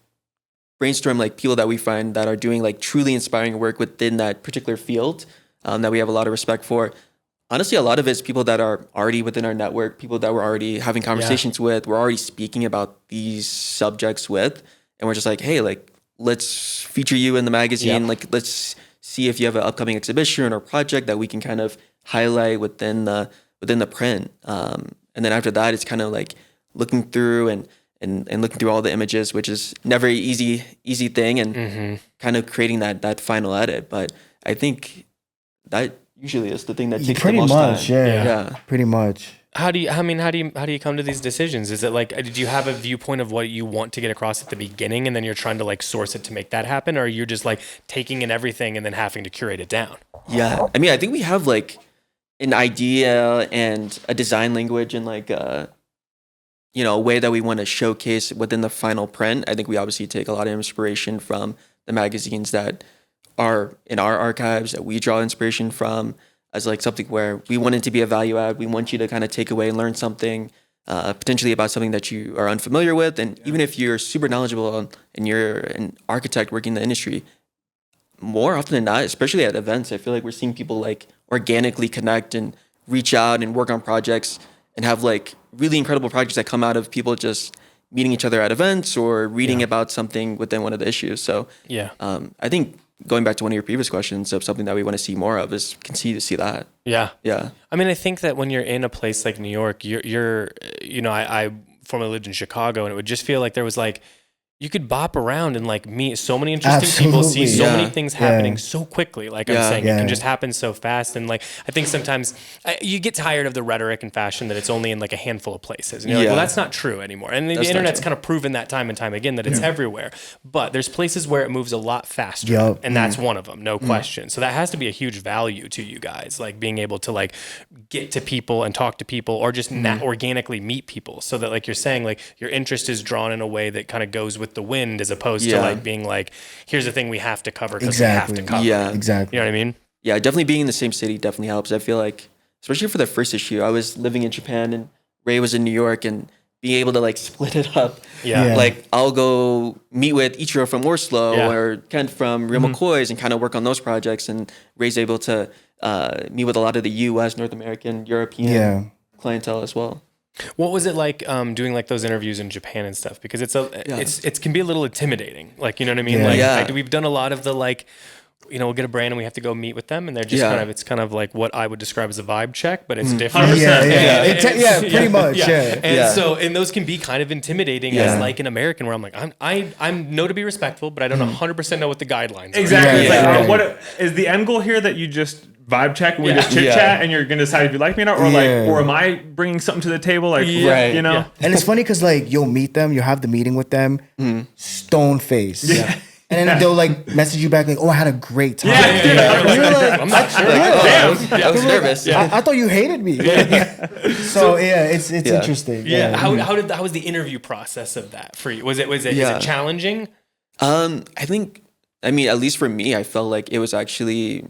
brainstorm like people that we find that are doing like truly inspiring work within that particular field that we have a lot of respect for. Honestly, a lot of it's people that are already within our network, people that we're already having conversations with, we're already speaking about these subjects with, and we're just like, hey, like, let's feature you in the magazine. Like, let's see if you have an upcoming exhibition or project that we can kind of highlight within the print. And then after that, it's kind of like looking through and looking through all the images, which is never an easy thing, and kind of creating that final edit. But I think that usually is the thing that takes pretty the most much, time. yeah, pretty much. How do you come to these decisions? Is it like, did you have a viewpoint of what you want to get across at the beginning and then you're trying to like source it to make that happen? Or are you just like taking in everything and then having to curate it down? Yeah. I mean, I think we have like an idea and a design language and like, a way that we want to showcase within the final print. I think we obviously take a lot of inspiration from the magazines that are in our archives that we draw inspiration from as like something where we want it to be a value add. We want you to kind of take away and learn something potentially about something that you are unfamiliar with. And even if you're super knowledgeable and you're an architect working in the industry, more often than not, especially at events, I feel like we're seeing people like organically connect and reach out and work on projects and have like really incredible projects that come out of people just meeting each other at events or reading about something within one of the issues. So I think going back to one of your previous questions of something that we want to see more of is continue to see that. Yeah. Yeah. I mean, I think that when you're in a place like New York, I formerly lived in Chicago, and it would just feel like there was like, you could bop around and like meet so many interesting people, see so many things happening so quickly. Like I'm saying, it can just happen so fast. And like, I think sometimes you get tired of the rhetoric and fashion that it's only in like a handful of places. And you're like, well, that's not true anymore. And the internet's kind of proven that time and time again that it's everywhere. But there's places where it moves a lot faster. And that's one of them, no question. So that has to be a huge value to you guys, like being able to like get to people and talk to people or just organically meet people. So that like you're saying, like your interest is drawn in a way that kind of goes with the wind as opposed to like being like, here's the thing we have to cover because we have to cover. Yeah, exactly. You know what I mean? Yeah, definitely being in the same city definitely helps. I feel like, especially for the first issue, I was living in Japan and Ray was in New York, and being able to like split it up. Yeah. Like I'll go meet with Ichiro from Orslo or Kent from Real McCoy's and kind of work on those projects, and Ray's able to meet with a lot of the US, North American, European clientele as well. What was it like doing like those interviews in Japan and stuff? Because it can be a little intimidating. Like, you know what I mean? Like we've done a lot of the like we'll get a brand and we have to go meet with them, and they're just it's kind of like what I would describe as a vibe check, but it's different. 100%. Pretty much. Yeah. And those can be kind of intimidating as like an American, where I'm like, I'm know to be respectful, but I don't 100% know what the guidelines are. Exactly. It's like, what is the end goal here, that you just vibe check and we just chit chat and you're gonna decide if you like me or not, or or am I bringing something to the table, like you know? Yeah. And it's funny because like you'll meet them, you'll have the meeting with them, stone face. Yeah. And then they'll like message you back like, "Oh, I had a great time." You're like, I'm not sure. I was nervous. I thought you hated me. So it's interesting. Yeah. How was the interview process of that for you? Was it challenging? I think, I mean, at least for me, I felt like it was actually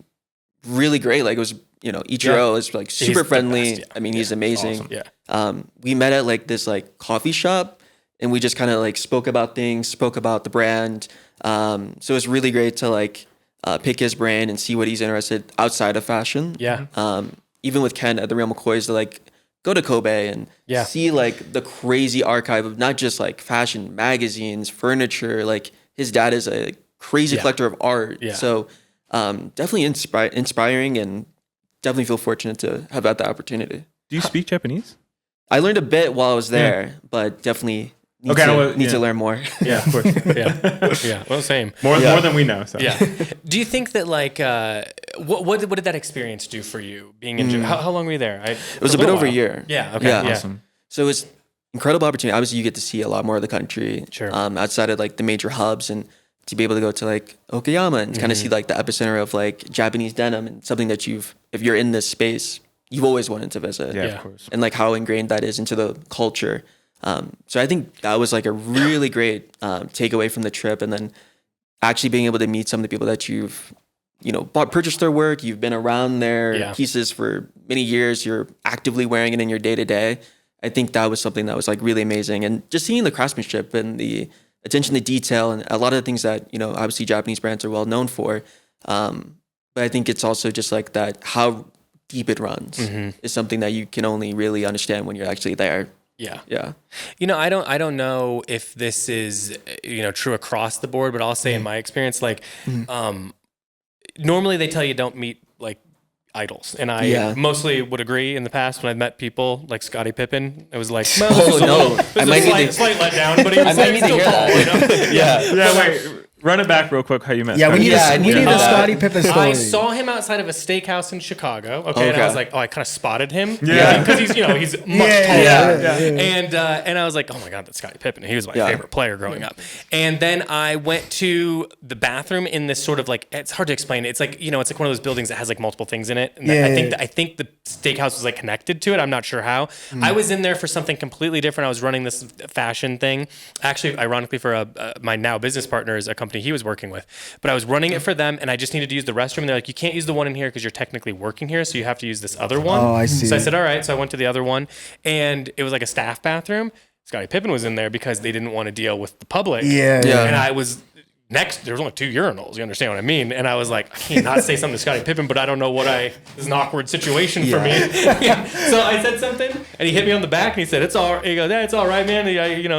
really great. Like it was, Ichiro is like super friendly. Best, I mean, he's amazing. Awesome. Yeah. We met at like this like coffee shop, and we just kind of like spoke about the brand. So it was really great to like pick his brand and see what he's interested outside of fashion. Yeah. Even with Ken at the Real McCoys, to like go to Kobe and see like the crazy archive of not just like fashion magazines, furniture. Like his dad is a crazy collector of art. Yeah. So definitely inspiring, and definitely feel fortunate to have had the opportunity. Do you speak Japanese? I learned a bit while I was there, but definitely need to learn more. Yeah, of course. Yeah. Well, same. More than we know. So. Yeah. Do you think that like what did that experience do for you being in Japan? How long were you there? It was a bit over a year. Yeah. Okay. Yeah. Awesome. So it was incredible opportunity. Obviously, you get to see a lot more of the country. Sure. Outside of like the major hubs, and to be able to go to like Okayama and kind of see like the epicenter of like Japanese denim, and something that if you're in this space, you've always wanted to visit. Yeah, of course. And like how ingrained that is into the culture. So I think that was like a really great takeaway from the trip, and then actually being able to meet some of the people that you've purchased their work, you've been around their pieces for many years, you're actively wearing it in your day to day. I think that was something that was like really amazing, and just seeing the craftsmanship and the attention to detail and a lot of the things that obviously Japanese brands are well known for. But I think it's also just like that how deep it runs is something that you can only really understand when you're actually there. Yeah. I don't know if this is, true across the board, but I'll say in my experience, like, normally they tell you don't meet like idols. And I mostly would agree in the past when I've met people like Scottie Pippen. It was like, slight letdown, but he was like still tall, Yeah, wait. Run it back real quick how you met. Yeah, we need a Scottie Pippen story. I saw him outside of a steakhouse in Chicago. Okay. And I was like, I kind of spotted him. Yeah. Because he's much taller. And I was like, oh my God, that's Scottie Pippen. He was my favorite player growing up. And then I went to the bathroom in this sort of like, it's hard to explain. It's like, it's like one of those buildings that has like multiple things in it. And I think the steakhouse was like connected to it. I'm not sure how. I was in there for something completely different. I was running this fashion thing. Actually, ironically, for my now business partner is a company he was working with, but I was running it for them, and I just needed to use the restroom, and they're like, you can't use the one in here because you're technically working here, so you have to use this other one. Oh, I see. So I said, all right. So I went to the other one, and it was like a staff bathroom. Scottie Pippen was in there because they didn't want to deal with the public. Yeah. And I was next, there was only 2 urinals. You understand what I mean? And I was like, I can't not say something to Scottie Pippen, but I don't know this is an awkward situation for me. So I said something, and he hit me on the back, and he said, it's all right. He goes, yeah, it's all right, man.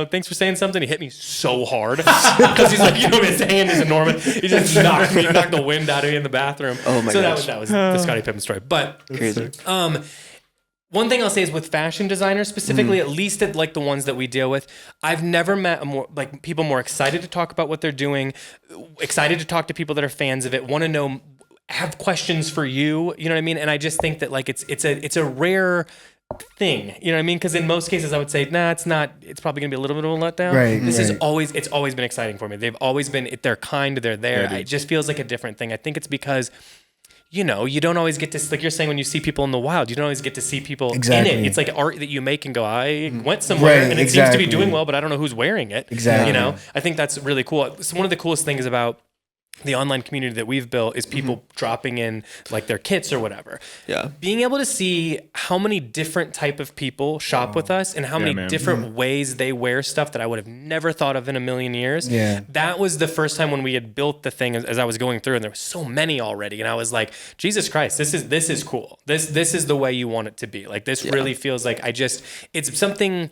Thanks for saying something. He hit me so hard because he's like, his hand is enormous. He just knocked the wind out of me in the bathroom. Oh my gosh. That was the Scottie Pippen story. But crazy. One thing I'll say is with fashion designers specifically, at least at like the ones that we deal with, I've never met people more excited to talk about what they're doing, excited to talk to people that are fans of it, want to know, have questions for you. You know what I mean? And I just think that like it's a rare thing. You know what I mean? Because in most cases, I would say, nah, it's not. It's probably gonna be a little bit of a letdown. Right. It's always been exciting for me. They've always been. They're kind. They're there. It just feels like a different thing. I think it's because, you don't always get to, like you're saying, when you see people in the wild, you don't always get to see people in it. It's like art that you make and go, I went somewhere and it seems to be doing well, but I don't know who's wearing it. Exactly. I think that's really cool. So one of the coolest things about the online community that we've built is people dropping in like their kits or whatever. Yeah. Being able to see how many different type of people shop with us and how many different ways they wear stuff that I would have never thought of in a million years. Yeah. That was the first time when we had built the thing as I was going through, and there were so many already. And I was like, Jesus Christ, this is cool. This is the way you want it to be. Like this really feels like it's something.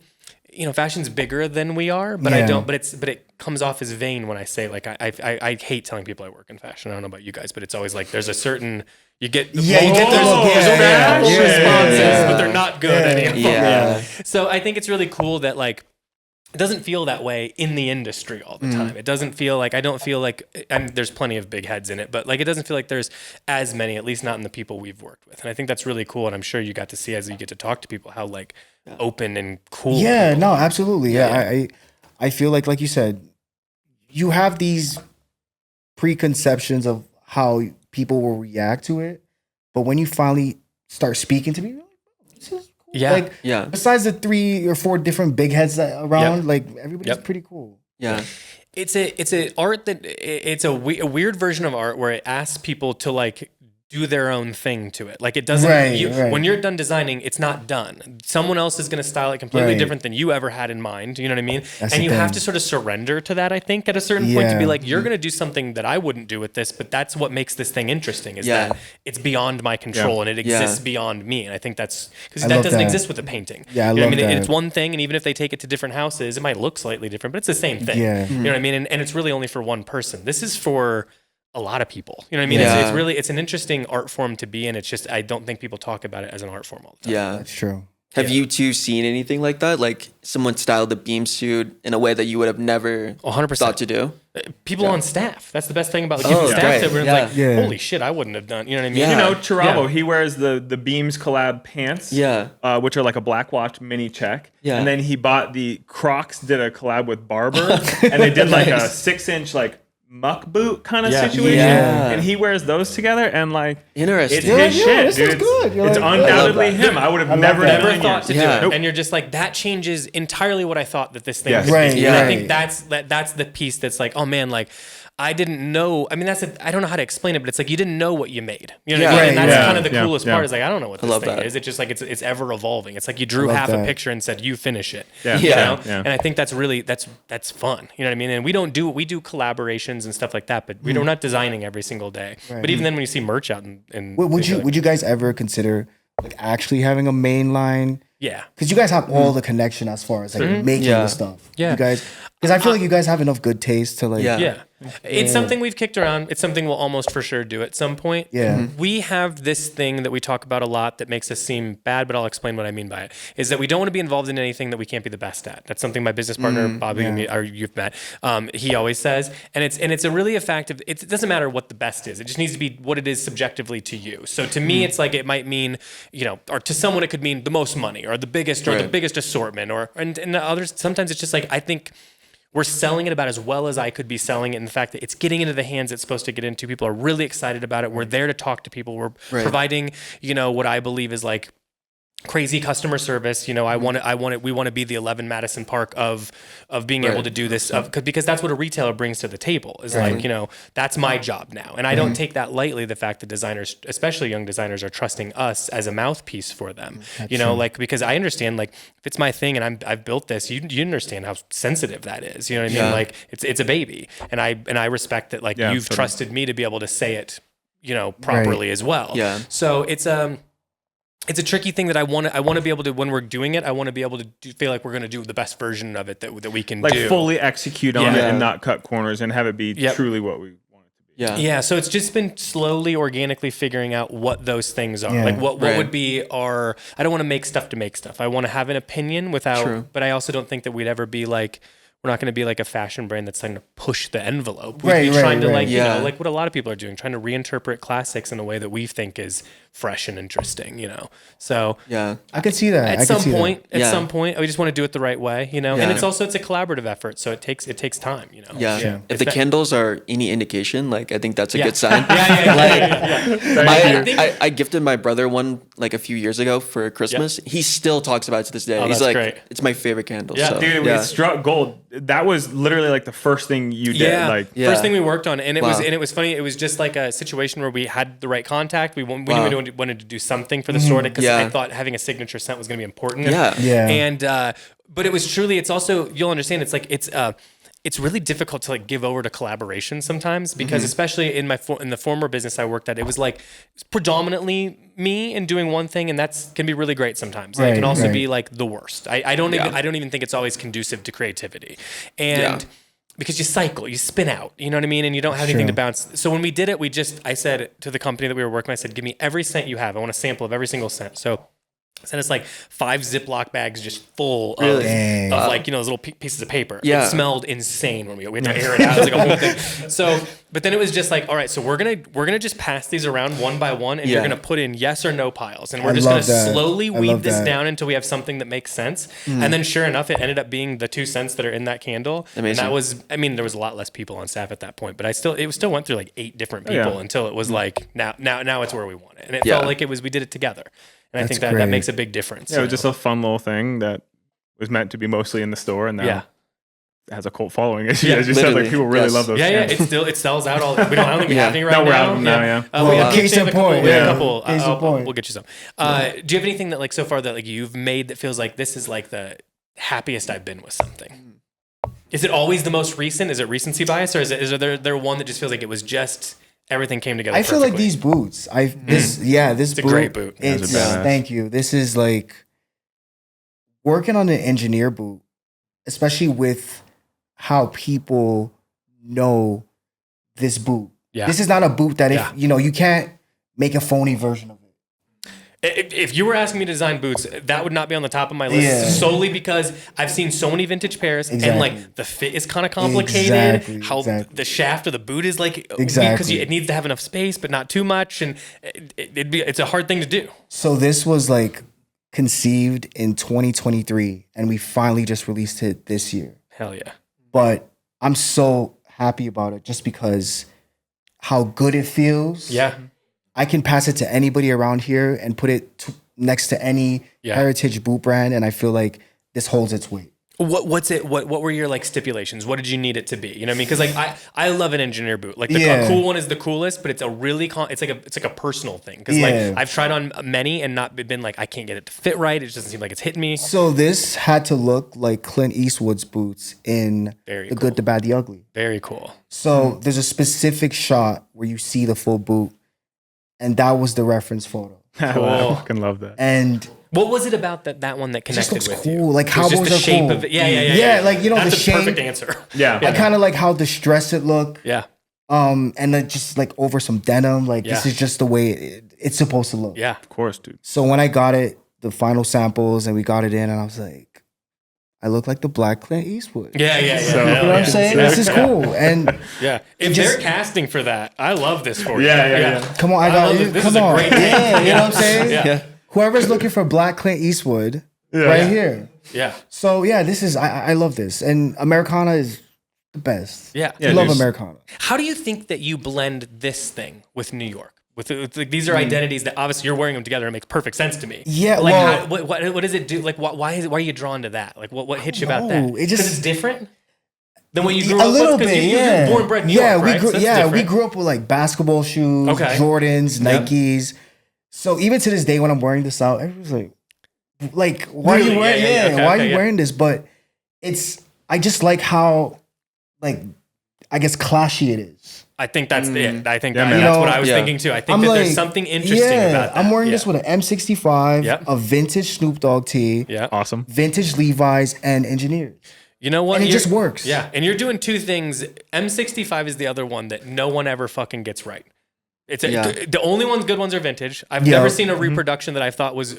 fashion's bigger than we are, but Yeah. but it comes off as vain when I say, like, I hate telling people I work in fashion. I don't know about you guys, but it's always like, there's a certain, you get those responses, but they're not good any of them. Yeah. So I think it's really cool that, like, it doesn't feel that way in the industry all the time. It doesn't feel like, I don't feel like, there's plenty of big heads in it, but like, it doesn't feel like there's as many, at least not in the people we've worked with. And I think that's really cool. And I'm sure you got to see, as you get to talk to people, how like open and cool. Yeah, no, absolutely. Yeah, I feel like you said, you have these preconceptions of how people will react to it, but when you finally start speaking to me, you're like, oh, this is cool. Yeah. Like, Yeah. besides the 3 or 4 different big heads around, Yep. like everybody's Yep. pretty cool. Yeah. It's a art that it's a weird version of art where it asks people to like do their own thing to it. Like it doesn't, Right. when you're done designing, it's not done. Someone else is going to style it completely Right. different than you ever had in mind. You know what I mean? That's and the you have thing. to sort of surrender to that, I think, at a certain point, to be Yeah. like, you're going to do something that I wouldn't do with this, but that's what makes this thing interesting, is Yeah. that it's beyond my control and it exists beyond me. And I think that's, because I that love doesn't that. exist with a painting. Yeah, I You know what love I mean? that. It's one thing, and even if they take it to different houses, it might look slightly different, but it's the same thing. Yeah. You know what I mean? And it's really only for one person. This is for a lot of people. You know what I mean? Yeah. It's really, it's an interesting art form to be in. It's just, I don't think people talk about it as an art form all the time. Yeah. That's true. Have you two seen anything like that? Like someone styled a beam suit in a way that you would have never 100%. thought to do? People on staff. That's the best thing about giving Oh, staff right. that we're Yeah. like, Yeah. holy shit, I wouldn't have done. You know what I mean? Yeah. You know, Chirabo, Yeah. he wears the Beams collab pants, Yeah. which are like a black watch mini check. Yeah. And then he bought the Crocs, did a collab with Barber, and they did like a Nice. 6-inch like muck boot kind of Yeah. situation. Yeah. And he wears those together, and like Interesting. it's You're his like, shit, yo, this dude. is good. You're It's like, I undoubtedly love that. him. I would have love never that. Never known thought you. to do Yeah. it. Nope. And you're just like, that changes entirely what I thought that this thing Yes. was. Right, And I right. think that's the piece that's like, oh man, like, I didn't know. I mean, I don't know how to explain it, but it's like you didn't know what you made. You know what I mean? Right, And that's right. kind of the Yeah, coolest yeah. part. Is like, I don't know what this love thing that. is. It's just like it's ever evolving. It's like you drew love half a that. picture and said, you finish it. Yeah. You Yeah. know? Yeah. And I think that's really that's fun. You know what I mean? And we do collaborations and stuff like that, but we're not designing every single day. But even then, when you see merch out and Would you guys ever consider like actually having a main line? yeah. Because you guys have all the connection as far as like making Yeah. the stuff. Yeah. You guys, because I feel like you guys have enough good taste to like. Yeah. Yeah. It's something we've kicked around. It's something we'll almost for sure do at some point. Yeah. We have this thing that we talk about a lot that makes us seem bad, but I'll explain what I mean by it. Is that we don't want to be involved in anything that we can't be the best at. That's something my business partner, Bobby, or you've met, he always says. And it's a really effective, it doesn't matter what the best is. It just needs to be what it is subjectively to you. So to me, it's like, it might mean, or to someone, it could mean the most money or the biggest assortment and others. Sometimes it's just like, I think we're selling it about as well as I could be selling it. And the fact that it's getting into the hands it's supposed to get into, people are really excited about it. We're there to talk to people. We're providing, what I believe is like crazy customer service. We want to be the 11 Madison Park of being able to do this because that's what a retailer brings to the table is like, that's my job now. And I don't take that lightly. The fact that designers, especially young designers, are trusting us as a mouthpiece for them, because I understand, like, if it's my thing and I've built this, you understand how sensitive that is. You know what I mean? Yeah. Like it's a baby, and I respect that. Like you've totally. trusted me to be able to say it, properly as well. Yeah. So it's a tricky thing that I want to be able to, when we're doing it, I want to be able to feel like we're going to do the best version of it that we can Like do. fully execute on it Yeah. and not cut corners and have it be truly what we want it to be. Yeah. Yeah, so it's just been slowly, organically figuring out what those things are. Yeah. Like what Right. would be our, I don't want to make stuff to make stuff. I want to have an opinion True. but I also don't think that we'd ever be like, we're not going to be like a fashion brand that's trying to push the envelope. We'd Right, be right, trying to right. like, Yeah. like what a lot of people are doing, trying to reinterpret classics in a way that we think is fresh and interesting, So Yeah. I could see that. I at could some see that. point, Yeah. we just want to do it the right way, Yeah. And it's also, it's a collaborative effort, so it takes time, Yeah. Yeah. If the candles are any indication, like I think that's a Yeah. good sign. I gifted my brother one like a few years ago for Christmas. He still talks about it to this day. Oh, He's that's like, great. it's my favorite candle. Yeah. So, Dude, yeah. we struck gold. That was literally like the first thing you did. Yeah, Like, Yeah. first thing we worked on, and it Wow. was funny. It was just like a situation where we had the right contact. We Wow. wanted to do something for the store because Yeah. I thought having a signature scent was going to be important. Yeah. Yeah. And but it was truly. It's also, you'll understand. It's like it's really difficult to like give over to collaboration sometimes because especially in the former business I worked at, it was like it's predominantly me and doing one thing, and that's can be really great sometimes. And it can also be like the worst. I don't even think it's always conducive to creativity, and because you cycle, you spin out, you know what I mean, and you don't have anything to bounce. So when we did it, I said to the company that we were working, I said, give me every scent you have. I want a sample of every single scent. So sent us like 5 Ziploc bags just full of like, those little pieces of paper. Yeah. It smelled insane when we had to air it out. It was like a whole thing. So, but then it was just like, all right, so we're gonna just pass these around one by one, and you're gonna put in yes or no piles, and we're just gonna slowly weed this down until we have something that makes sense. And then sure enough, it ended up being the 2 scents that are in that candle. Amazing. And that was, there was a lot less people on staff at that point, but it still went through like 8 different people until it was like now it's where we want it, and it felt like we did it together. And I think that makes a big difference. Yeah, it was just a fun little thing that was meant to be mostly in the store, and now it has a cult following. As you said, like people really love those. Yeah, it sells out all. I don't think we have any right now. We're out now. We have case in point. We have a couple. Case in point. We'll get you some. Do you have anything that like so far that like you've made that feels like this is like the happiest I've been with something? Is it always the most recent? Is it recency bias, or is there one that just feels like it was just everything came together? I feel like these boots. This it's a great boot. Thank you. This is like working on an engineer boot, especially with how people know this boot. Yeah. This is not a boot that if you can't make a phony version of it. If you were asking me to design boots, that would not be on the top of my list solely because I've seen so many vintage pairs and like the fit is kind of complicated. The shaft of the boot is like because it needs to have enough space but not too much, and it's a hard thing to do. So this was like conceived in 2023, and we finally just released it this year. Hell yeah! But I'm so happy about it just because how good it feels. Yeah. I can pass it to anybody around here and put it next to any heritage boot brand, and I feel like this holds its weight. What were your like stipulations? What did you need it to be? You know what I mean? Because like I love an engineer boot. Like the cool one is the coolest, but it's a really it's like a personal thing. Because like I've tried on many and not been like I can't get it to fit right. It just doesn't seem like it's hitting me. So this had to look like Clint Eastwood's boots in The Good, the Bad, the Ugly. Very cool. So there's a specific shot where you see the full boot. And that was the reference photo. Cool. I fucking love that. And what was it about that one that connected with cool. you? Like how was the shape cool. of it? Yeah. Like That's the shape. Perfect answer. Yeah. I kind of like how distressed it looked. Yeah. And then just like over some denim. Like this is just the way it's supposed to look. Yeah. Of course, dude. So when I got it, the final samples, and we got it in, and I was like, I look like the Black Clint Eastwood. Yeah. So, you know what I'm saying? This is cool. And if they're casting for that, I love this for you. Yeah. Come on, I got you. This Come is a on. great name. Yeah, you know what I'm saying? Yeah. Whoever's looking for Black Clint Eastwood, right here. Yeah. So this is I love this, and Americana is the best. Yeah. I love Americana. How do you think that you blend this thing with New York? These are identities that obviously you're wearing them together. It makes perfect sense to me. Yeah. Like, what does it do? Like, why are you drawn to that? Like, what hits you about that? It just because it's different than what you grew up with. A little bit. You're born and bred in New York, right? We grew up with like basketball shoes, Jordans, Nikes. So even to this day, when I'm wearing this out, everyone's like, why are you wearing? Why are you wearing this? But I just like how, like, I guess classy it is. I think that's it. I think that's what I was thinking too. I think there's something interesting about that. I'm wearing this with an M65, a vintage Snoop Dogg tee, awesome, vintage Levi's, and engineers. You know what? And it just works. Yeah, and you're doing two things. M65 is the other one that no one ever fucking gets right. It's the only good ones are vintage. I've never seen a reproduction that I thought was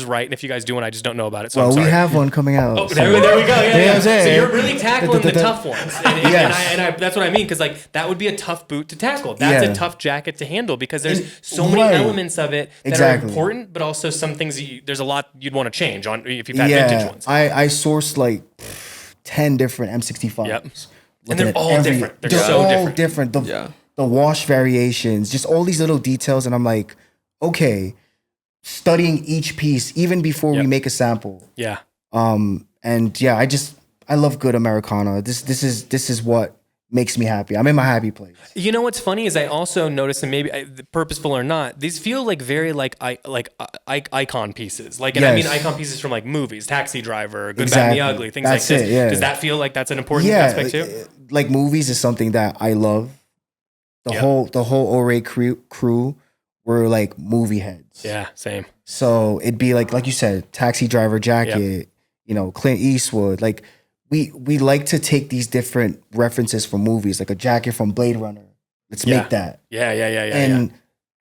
right. And if you guys do one, I just don't know about it. So we have one coming out. Oh, there we go. Yeah. So you're really tackling the tough ones, and that's what I mean. Because like that would be a tough boot to tackle. That's a tough jacket to handle because there's so many elements of it that are important, but also some things there's a lot you'd want to change on if you've had vintage ones. I sourced like 10 different M65s. Yep. And they're all different. They're so different. The wash variations, just all these little details. And I'm like, okay, studying each piece, even before we make a sample. Yeah. I love good Americana. This is what makes me happy. I'm in my happy place. You know what's funny is I also noticed, and maybe purposeful or not, these feel like very icon pieces. Like, and I mean Yes. icon pieces from like movies, Taxi Driver, Good, Bad, and Exactly. the Ugly, things That's like this. it, yeah. Does that feel like that's an important aspect too? Like movies is something that I love. The whole Orée crew were like movie heads. Yeah, same. So it'd be like you said, Taxi Driver jacket, Clint Eastwood. Like we like to take these different references from movies, like a jacket from Blade Runner. Let's make that. Yeah. And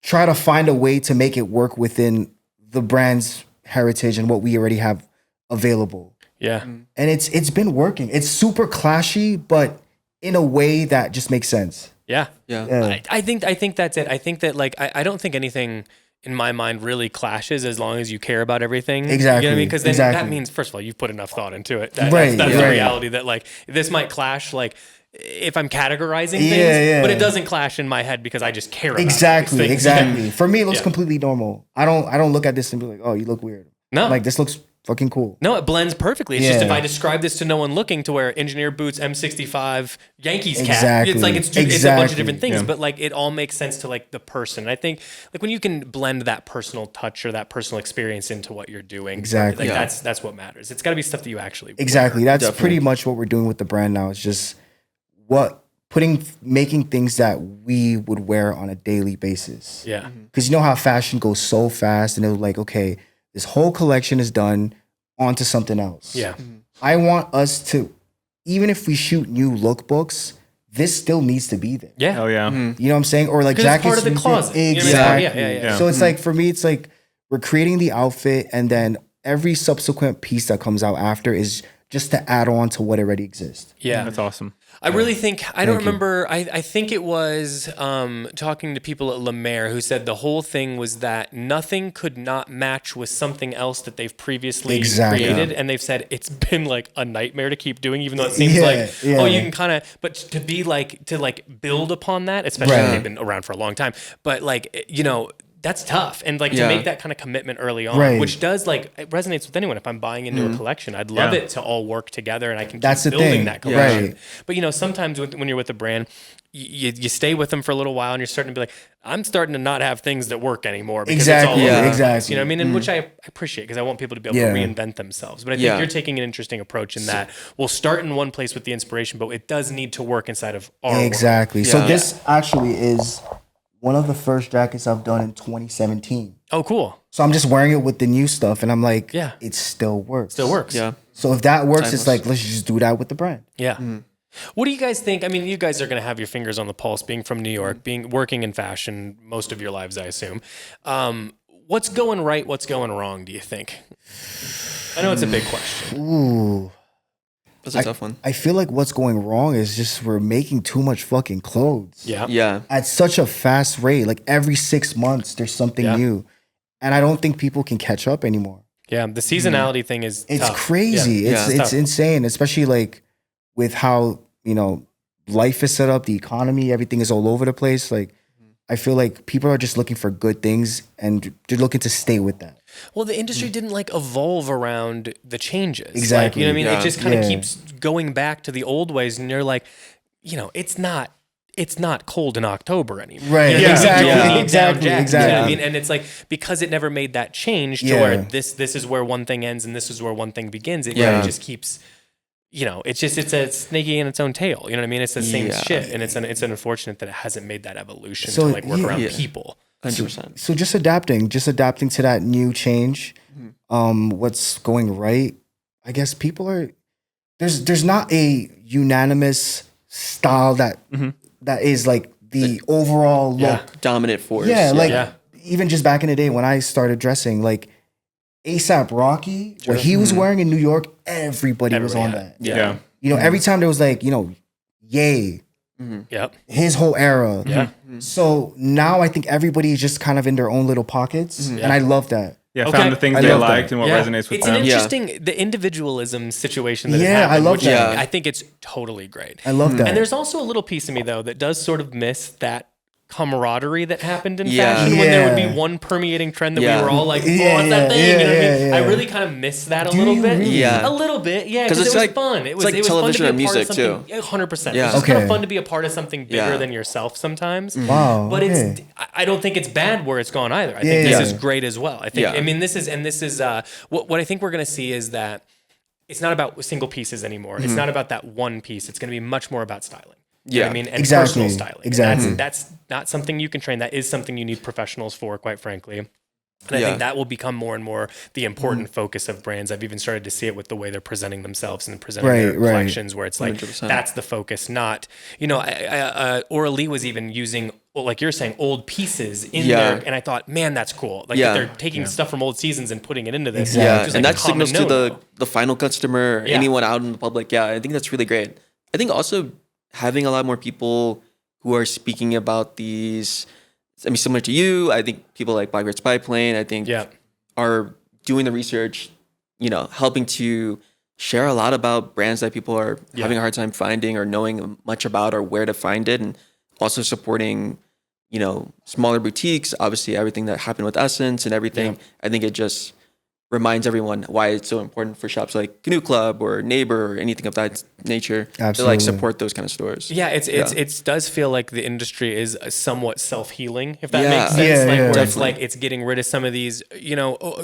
try to find a way to make it work within the brand's heritage and what we already have available. Yeah. And it's been working. It's super clashy, but in a way that just makes sense. Yeah. Yeah. I think that's it. I think that like I don't think anything in my mind really clashes as long as you care about everything. Exactly. You know what I mean? Because then that Exactly. means, first of all, you've put enough thought into it. Right, That's the right. reality that like this might clash like if I'm categorizing things, Yeah. but it doesn't clash in my head because I just care about these things. Exactly. For me, it looks Yeah. completely normal. I don't look at this and be like, oh, you look weird. No. Like this looks fucking cool. No, it blends perfectly. It's just if Yeah. I describe this to no one looking to wear engineer boots, M65, Yankees cap, Exactly. it's like it's a bunch of different Exactly. things, but like it all makes sense to like the person. And I think like when you can blend that personal touch or that personal experience into what you're doing, Exactly. like Yeah. that's what matters. It's got to be stuff that you actually Exactly. That's Definitely. pretty much what we're doing with the brand now. It's just making things that we would wear on a daily basis. Yeah. Because you know how fashion goes so fast, and it was like, okay, this whole collection is done, onto something else. Yeah. I want us to, even if we shoot new lookbooks, this still needs to be there. Yeah. Oh yeah. You know what I'm saying? Or like 'Cause it's jackets. part of the we did- closet. You know what I mean? Exactly. Yeah. So it's like, for me, it's like we're creating the outfit, and then every subsequent piece that comes out after is just to add on to what already exists. Yeah. That's awesome. I really think, I don't Thank you. remember, I think it was talking to people at La Mer who said the whole thing was that nothing could not match with something else that they've previously Exactly. created. And they've said it's been like a nightmare to keep doing, even though it seems Yeah, like, yeah. oh, you can kind of, but to be like, to like build upon that, especially when Right. they've been around for a long time, but like, you know, that's tough. And like to Yeah. make that kind of commitment early on, Right. which does like, it resonates with anyone. If I'm buying into a collection, I'd love Yeah. it to all work together and I can keep That's the building thing. that Yeah. collection. Right. But you know, sometimes when you're with a brand, you stay with them for a little while, and you're starting to be like, I'm starting to not have things that work anymore because Exactly. it's all over. Yeah. Exactly. You know what I mean? And which I appreciate because I want people to be able Yeah. to reinvent themselves. But I think Yeah. you're taking an interesting approach in that we'll start in one place with the inspiration, but it does need to work inside of our world. Exactly. So Yeah. this actually is one of the first jackets I've done in 2017. Oh, cool. So I'm just wearing it with the new stuff, and I'm like, Yeah. it still works. Still works. Yeah. So if that works, it's Timeless. like, let's just do that with the brand. Yeah. What do you guys think? I mean, you guys are going to have your fingers on the pulse, being from New York, being working in fashion most of your lives, I assume. What's going right? What's going wrong? Do you think? I know it's a big question. Ooh. That's a tough one. I feel like what's going wrong is just we're making too much fucking clothes. Yeah. Yeah. At such a fast rate. Like every 6 months, there's something Yeah. new. And I don't think people can catch up anymore. Yeah. The seasonality thing is It's tough. crazy. Yeah. It's tough. insane, especially like with how, life is set up, the economy, everything is all over the place. Like I feel like people are just looking for good things and they're looking to stay with that. Well, the industry didn't like evolve around the changes. Like, Exactly. you know what I mean? Yeah. It just kind of Yeah. keeps going back to the old ways. And you're like, it's not cold in October anymore. Right. You know what I mean? Exactly. You don't need Exactly. down jackets, you know what I Exactly. mean? And it's like, because it never made that change to Yeah. where this is where one thing ends and this is where one thing begins. It Yeah. kind of just keeps, it's a snakey in its own tail. You know what I mean? It's the same Yeah. shit. And it's unfortunate that it hasn't made that evolution So, to like work yeah. around Yeah. people. 100%. So just adapting to that new change. What's going right? I guess people are there's not a unanimous style that is like the overall look. Yeah. Dominant force. Yeah, like Yeah. even just back in the day when I started dressing, like ASAP Rocky, what he was wearing in New York, everybody was on Everybody that. had- Yeah. Every time there was like, Ye, Yep. his whole era. Yeah. So now I think everybody is just kind of in their own little pockets, and I love that. Yeah. Okay. Found the things I they love that. liked and what Yeah. resonates with it's them. an Yeah. interesting the individualism situation that Yeah, has happened, I love which that. I think it's totally great. I love that. And there's also a little piece of me though that does sort of miss that camaraderie that happened in Yeah. fashion when there would Yeah. be one permeating trend that Yeah. we were all like, Yeah, what's that yeah, thing? You know what I mean? yeah, yeah. I really kind of miss that a Do little you bit. really? Yeah. A little bit, yeah, 'Cause because it's it was like- fun. it's like it was television fun to be or a part music, of something. too. 100%. Yeah. It's just kind Okay. of fun to be a part of something bigger Yeah. than yourself sometimes. Wow. But okay. I don't think it's bad where it's gone either. I think Yeah. this Yeah. is great as well. I think, Yeah. I mean, this is what I think we're going to see is that it's not about single pieces anymore. It's not about that one piece. It's going to be much more about styling. You know what I mean? And Exactly. personal styling. And Exactly. That's not something you can train. That is something you need professionals for, quite frankly. And I Yeah. think that will become more and more the important focus of brands. I've even started to see it with the way they're presenting themselves and presenting their Right. collections, where it's like 100%. that's the focus, not Orée was even using, like you're saying, old pieces in Yeah. there, and I thought, man, that's cool. Like Yeah. that they're taking stuff from old seasons and putting it into this. Exactly. Yeah, which is and like that a common signals to no-no. the final customer, Yeah. anyone out in the public. Yeah, I think that's really great. I think also having a lot more people who are speaking about these, I mean, similar to you, I think people like Blackbeard's Biplane, I think Yeah. are doing the research, helping to share a lot about brands that people are having a hard time finding or knowing much about or where to find it, and also supporting, smaller boutiques, obviously everything that happened with Essence and everything. I think it just reminds everyone why it's so important for shops like Canoe Club or Neighbor or anything of that nature to Absolutely. like support those kind of stores. Yeah, it does feel like the industry is somewhat self-healing, if that Yeah. makes sense. Yeah, like yeah. where it's Definitely. like it's getting rid of some of these,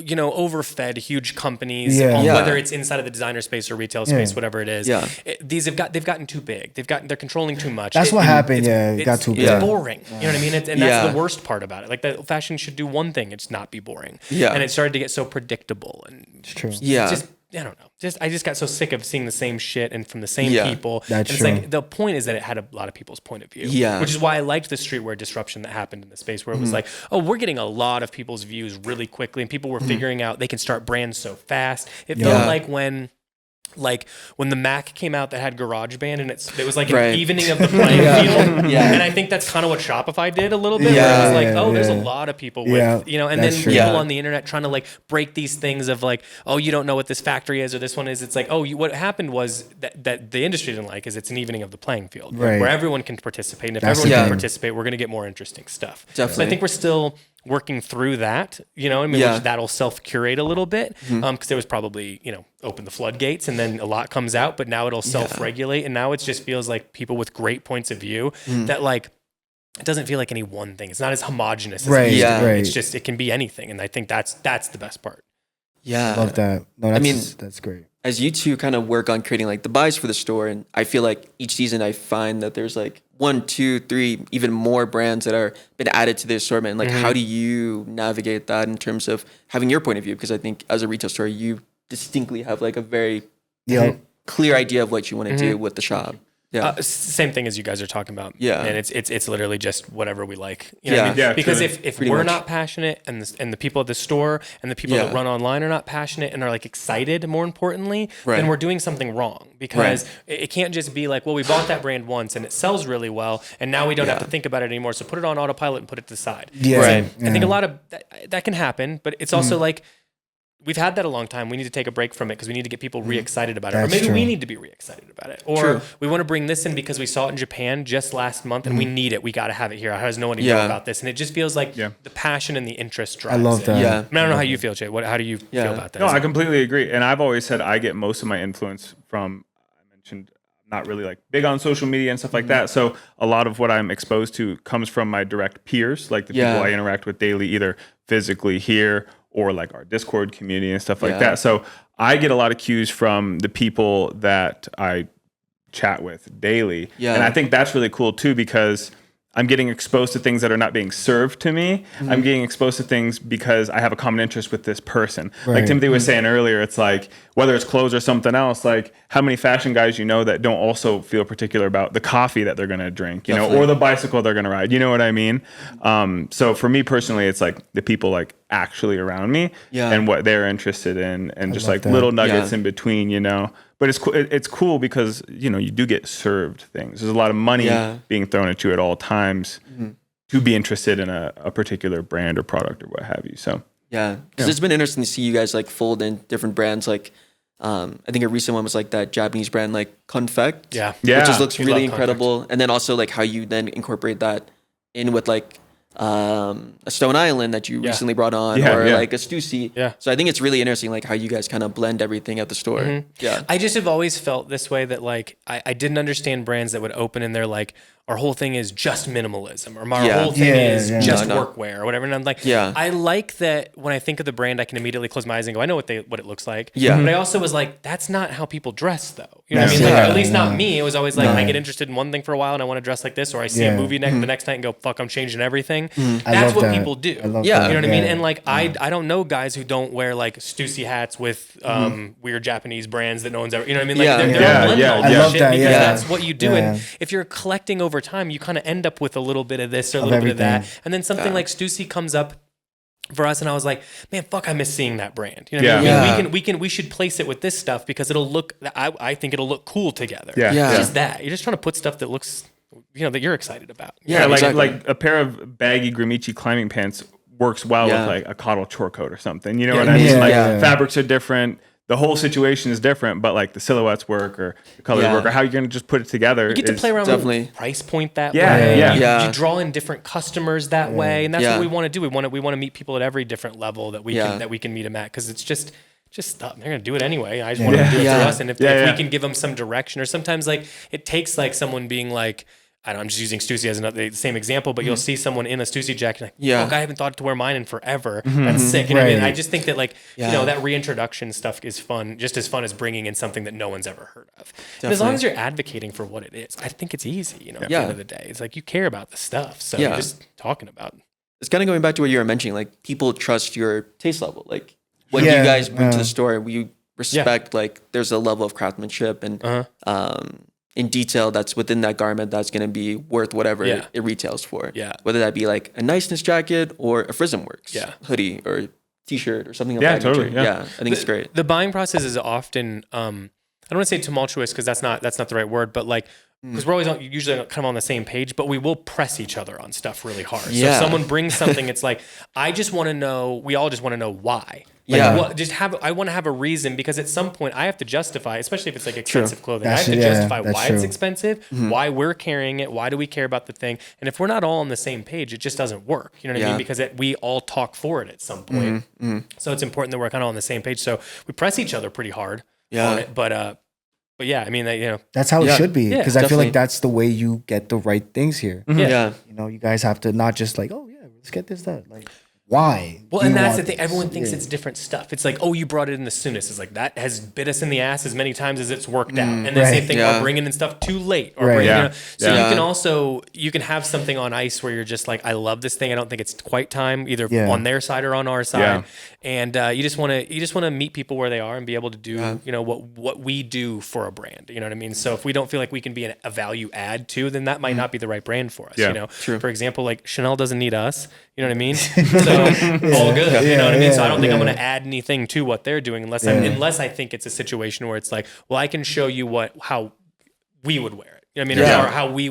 overfed huge companies, Yeah. Yeah. whether it's inside of the designer space or retail space, whatever it is. Yeah. They've gotten too big. They're controlling too much. That's what happened. Yeah, it got it's- too It's big. boring. You know what I mean? And that's Yeah. the worst part about it. Like that fashion should do one thing, it's not be boring. Yeah. And it started to get so predictable and True. Yeah. just I don't know. I just got so sick of seeing the same shit and from the same Yeah. people. That's and it's true. like the point is that it had a lot of people's point of view. Yeah. Which is why I liked the streetwear disruption that happened in the space where it was like, oh, we're getting a lot of people's views really quickly and people were figuring out they can start brands so fast. It felt Yeah. like when the Mac came out that had GarageBand and it was like Right. an evening of the playing field. Yeah. And I think that's kind of what Shopify did a little bit. Yeah. Where it was like, Yeah, oh, there's a yeah. lot of people Yeah, with, and that's then true. people Yeah. on the internet trying to like break these things of like, oh, you don't know what this factory is or this one is. It's like, oh, what happened was that the industry didn't like is it's an evening of the playing field Right. where everyone can participate. And if That's everyone the can thing. participate, we're going to get more interesting stuff. So Definitely. I think we're still working through that, Yeah. which that'll self-curate a little bit because there was probably, open the floodgates and then a lot comes out, but now it'll self-regulate. And now it just feels like people with great points of view that like, it doesn't feel like any one thing. It's not as homogenous as Right, it used to be. right. It's just, it can be anything. And I think that's the best part. Yeah. Love that. No, that's, mean- that's great. As you two kind of work on creating like the buys for the store, and I feel like each season I find that there's like 1, 2, 3, even more brands that are been added to the assortment. Like, how do you navigate that in terms of having your point of view? Because I think as a retail store, you distinctly have like a very Yeah. clear idea of what you want to do with the shop. Yeah. Same thing as you guys are talking about. Yeah. And it's literally just whatever we like. You know what I Yeah. mean? Yeah, Because truly. if Pretty we're much. not passionate and the people at the store and the people Yeah. that run online are not passionate and are like excited, more importantly, Right. then we're doing something wrong. Because it can't just be like, well, we bought that brand once and it sells really well and now we don't have Yeah. to think about it anymore. So put it on autopilot and put it to the side. Yeah. Right. I think yeah. a lot of that can happen, but it's also like we've had that a long time. We need to take a break from it because we need to get people re-excited about it. Or That's maybe we true. need to be re-excited about it. Or True. we want to bring this in because we saw it in Japan just last month and we need it. We got to have it here. How does no one even know Yeah. about this? And it just feels like Yeah. the passion and the interest drives love it. that. Yeah. I mean, I don't know how you feel, Jay. How do you Yeah. feel about that? No, I completely agree. And I've always said I get most of my influence from, I mentioned, not really like big on social media and stuff like that. So a lot of what I'm exposed to comes from my direct peers, like the Yeah. people I interact with daily, either physically here or like our Discord community and stuff like Yeah. that. So I get a lot of cues from the people that I chat with daily. Yeah. And I think that's really cool too, because I'm getting exposed to things that are not being served to me. I'm getting exposed to things because I have a common interest with this person. Like Right. Timothy was saying earlier, it's like, whether it's clothes or something else, like how many fashion guys you know that don't also feel particular about the coffee that they're going to drink, you know, Definitely. or the bicycle they're going to ride, you know what I mean? So for me personally, it's like the people like actually around me Yeah. and what they're interested in and just love like that. little nuggets Yeah. in between, you know. But it's cool because, you know, you do get served things. There's a lot of money Yeah. being thrown at you at all times to be interested in a particular brand or product or what have you. So Yeah, because it's been interesting to see you guys like fold in different brands. Like, I think a recent one was like that Japanese brand, like Confect. Yeah. Yeah. which just looks We really love incredible. And then also like how you then incorporate that in with like a Stone Island that you recently brought on, Yeah, or yeah. like a Stussy. Yeah. So I think it's really interesting, like how you guys kind of blend everything at the store. Yeah. I just have always felt this way, that like I didn't understand brands that would open and they're like, our whole thing is just minimalism, or our Yeah. whole thing Yeah, is yeah. just No. workwear or whatever. And I'm like, Yeah. I like that when I think of the brand, I can immediately close my eyes and go, I know what it looks like. Yeah. But I also was like, that's not how people dress though. You know what I That's mean? Like, it. at least not Yeah. me. It was always like, I get interested in one thing for a while and I want to dress like this, or I see a Yeah. movie the next night and go, fuck, I'm changing everything. I That's love what that. people do. I love Yeah. that. You know what I mean? Yeah. And like, I don't know guys who don't wear like Stussy hats with weird Japanese brands that no one's ever, you know what I mean? Like Yeah. they're Yeah, blending yeah, all yeah. this I love shit that, because yeah. that's what you do. Yeah. And if you're collecting over time, you kind of end up with a little bit of this or a little bit of that. everything. And then something like Stussy comes up for us, and I was like, man, fuck, I miss seeing that brand. You know what Yeah. I mean? Yeah. We should place it with this stuff because it'll look, I think it'll look cool together. Yeah. Yeah. It's just that. You're just trying to put stuff that looks, you know, that you're excited about. Yeah, like exactly. like a pair of baggy Grimici climbing pants works well Yeah. with like a Cottle chore coat or something. You know Yeah. what I mean? Yeah, Like yeah. fabrics are different. The whole situation is different, but like the silhouettes work or the colors Yeah. work or how you're gonna just put it together. You get to is- play around definitely- with price point that Yeah, way. yeah. Yeah. You draw in different customers that way, and that's Yeah. what we want to do. We want to meet people at every different level that we Yeah. can meet them at, because it's just stuff. They're gonna do it anyway. I just want them to do it Yeah. through us, and if Yeah. we can give them some direction, or sometimes like it takes like someone being like, I don't know, I'm just using Stussy as the same example, but you'll see someone in a Stussy jacket, like, Yeah. fuck, I haven't thought to wear mine in forever. That's sick. You know what I mean? Right. I just think that like, you Yeah. know, that reintroduction stuff is fun, just as fun as bringing in something that no one's ever heard of. And as long as you're advocating for what it is, I think it's easy, you know, at the Yeah. end of the day. It's like you care about the stuff. So Yeah. you're just talking about it. It's kind of going back to what you were mentioning, like people trust your taste level. Like when Yeah, you guys bring to yeah. the store, we respect like there's a level of craftsmanship and in detail that's within that garment that's going to be worth whatever Yeah. it retails for. Yeah. Whether that be like a niceness jacket or a Frism Works hoodie or t-shirt or something of Yeah, that totally, nature. yeah. I think it's great. The buying process is often, I don't want to say tumultuous because that's not the right word, but like, because we're always usually kind of on the same page, but we will press each other on stuff really hard. So if Yeah. someone brings something, it's like, I just want to know, we all just want to know why. Like, Yeah. I want to have a reason, because at some point I have to justify, especially if it's like expensive clothing. I have That's- to yeah, justify that's why it's true. expensive, why we're carrying it, why do we care about the thing. And if we're not all on the same page, it just doesn't work. You know what I Yeah. mean? Because we all talk for it at some point. So it's important that we're kind of on the same page. So we press each other pretty hard on it. But yeah, I mean, you know, That's how it Yeah. should be, Yeah, because I feel definitely. like that's the way you get the right things here. Yeah. You know, you guys have to not just like, oh yeah, let's get this, that. Like, why? Well, do and you that's the want thing. this? Everyone thinks Yeah. it's different stuff. It's like, oh, you brought it in the soonest. It's like, that has bit us in the ass as many times as it's worked out. And the same Right. thing, Yeah. or bringing in stuff too late. Or Right. bringing, Yeah. you know, so Yeah. you can also, you can have something on ice where you're just like, I love this thing. I don't think it's quite time, either Yeah. on their side or on our side. Yeah. And you just want to meet people where they are and be able to do, you know, what we do for a brand. You know what I mean? So if we don't feel like we can be a value add to, then that might not be the right brand for us. Yeah. You know, True. for example, like Chanel doesn't need us. You know what I mean? So all good. You know what I mean? So I don't think I'm going to add anything to what they're doing unless I think it's a situation where it's like, well, I can show you how we would wear it. You know what I mean? Yeah.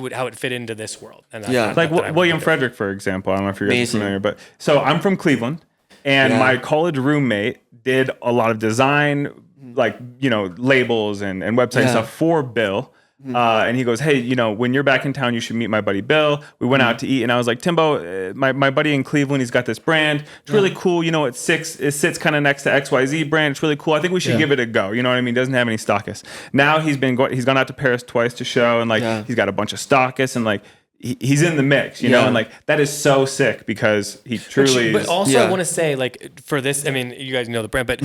Or how it fit into this world. And Yeah. Like not that I William would do. Frederick, for example. I don't know if you're guys are Amazing. familiar, but so I'm from Cleveland, and Yeah. my college roommate did a lot of design, like, you know, labels and website Yeah. stuff for Bill. And he goes, hey, you know, when you're back in town, you should meet my buddy Bill. We went out to eat, and I was like, Timbo, my buddy in Cleveland, he's got this brand. It's really cool. You know, it sits kind of next to XYZ brand. It's really cool. I think we should give it a go. You know what I mean? Doesn't have any stockists. Now he's gone out to Paris twice to show, and like he's got a bunch of stockists, and like he's in the mix, you know, and like that is so sick because he truly. But is, also, I Yeah. want to say, like, for this, I mean, you guys know the brand, but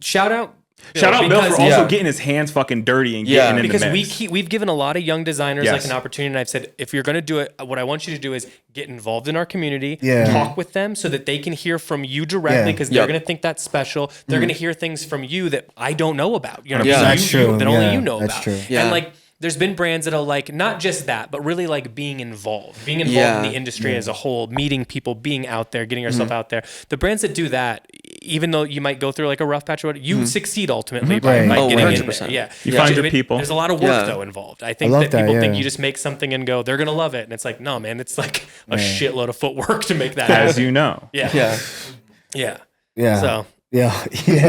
shout out Shout out Bill for also Yeah. getting his hands fucking dirty and Yeah. getting in because the mix. we've given a lot of young designers like Yes. an opportunity, and I've said, if you're going to do it, what I want you to do is get involved in our community, Yeah. talk with them so that they can hear from you directly, Yeah. because they're Yep. going to think that's special. They're going to hear things from you that I don't know about. You know, Yeah. what I mean? That's true. That only Yeah, you know that's about. true. Yeah. And like, there's been brands that are like, not just that, but really like being involved in Yeah. the industry as a whole, meeting people, being out there, getting yourself out there. The brands that do that, even though you might go through like a rough patch, or whatever, you succeed ultimately by Right. Oh, getting in 100%. there. Yeah. You find your It- people. There's a lot of work Yeah. though involved. I think love that that, people think yeah. you just make something and go, they're gonna love it, and it's like, no, man, it's like a shitload of footwork to make that as happen. you know. Yeah. Yeah. Yeah. Yeah. So Yeah.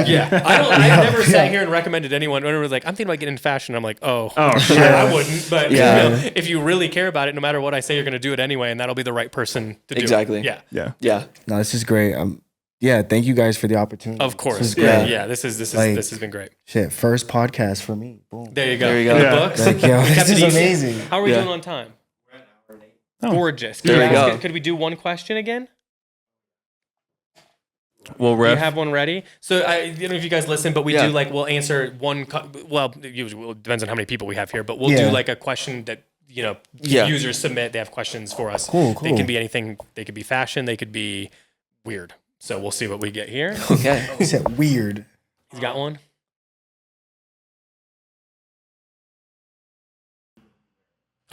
Yeah, I never sat here and recommended anyone. When it was like, I'm thinking about getting into fashion, I'm like, oh shit, I wouldn't. But if you really care about it, no matter what I say, you're going to do it anyway, and that'll be the right person to do Exactly. it. Yeah. Yeah. No, this is great. Yeah, thank you guys for the opportunity. Of course. This is great. Yeah, this Like, has been great. Shit, first podcast for me. Boom. There you go. There you go. In the Yeah. books. Like, yo, We kept this is it easy. amazing. How are we Yeah. doing on time? Gorgeous. There you go. Could we do one question again? Well, Do Ref. you have one ready? So I don't know if you guys listen, but we Yeah. do like we'll answer one. Well, usually it depends on how many people we have here, but we'll Yeah. do like a question that Yeah. users submit. They have questions for us. Cool, They cool. can be anything. They could be fashion. They could be weird. So we'll see what we get here. Okay. He said weird. He's got one.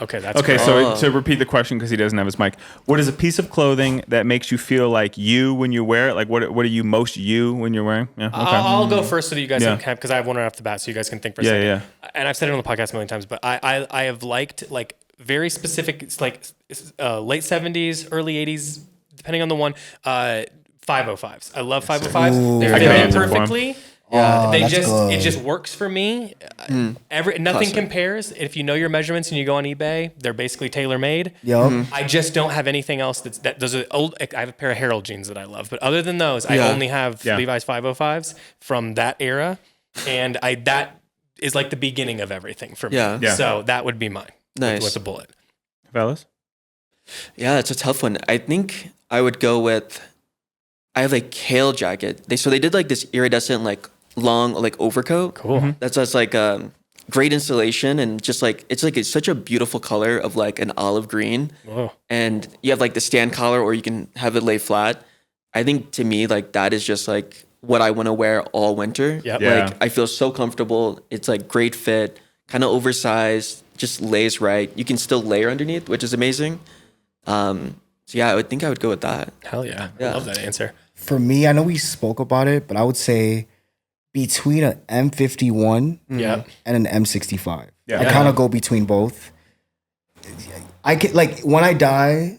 Okay, that's Okay, great. so to repeat the question because he doesn't have his mic. What is a piece of clothing that makes you feel like you when you wear it? Like what are you most you when you're wearing? Yeah. Okay. I'll go first so that you guys Yeah. can, because I have one right off the bat, so you guys can think for a Yeah, second. yeah. And I've said it on the podcast a million times, but I have liked like very specific, it's like late 70s, early 80s, depending on the one, 505s. I love 505s. Ooh. They're I can made answer for 'em. perfectly. Oh, They that's just good. it just works for me. Nothing Classic. compares. If you know your measurements and you go on eBay, they're basically tailor made. Yup. I just don't have anything else those are old. I have a pair of Herald jeans that I love, but other than those, I Yeah. only have Yeah. Levi's 505s from that era, and that is like the beginning of everything for me. Yeah. Yeah. So that would be mine. Nice. With a bullet. Fellas? Yeah, it's a tough one. I think I would go with. I have a kale jacket. They did like this iridescent like long like overcoat. Cool. That's like great installation and just like it's such a beautiful color of like an olive green. Whoa. And you have like the stand collar or you can have it lay flat. I think to me like that is just like what I want to wear all winter. Yep. Yeah. Like I feel so comfortable. It's like great fit, kind of oversized, just lays right. You can still layer underneath, which is amazing. So yeah, I would think I would go with that. Hell yeah. I Yeah. love that answer. For me, I know we spoke about it, but I would say between an M51 Yeah. and an M65. Yeah. I kind of go between both. I get like when I die,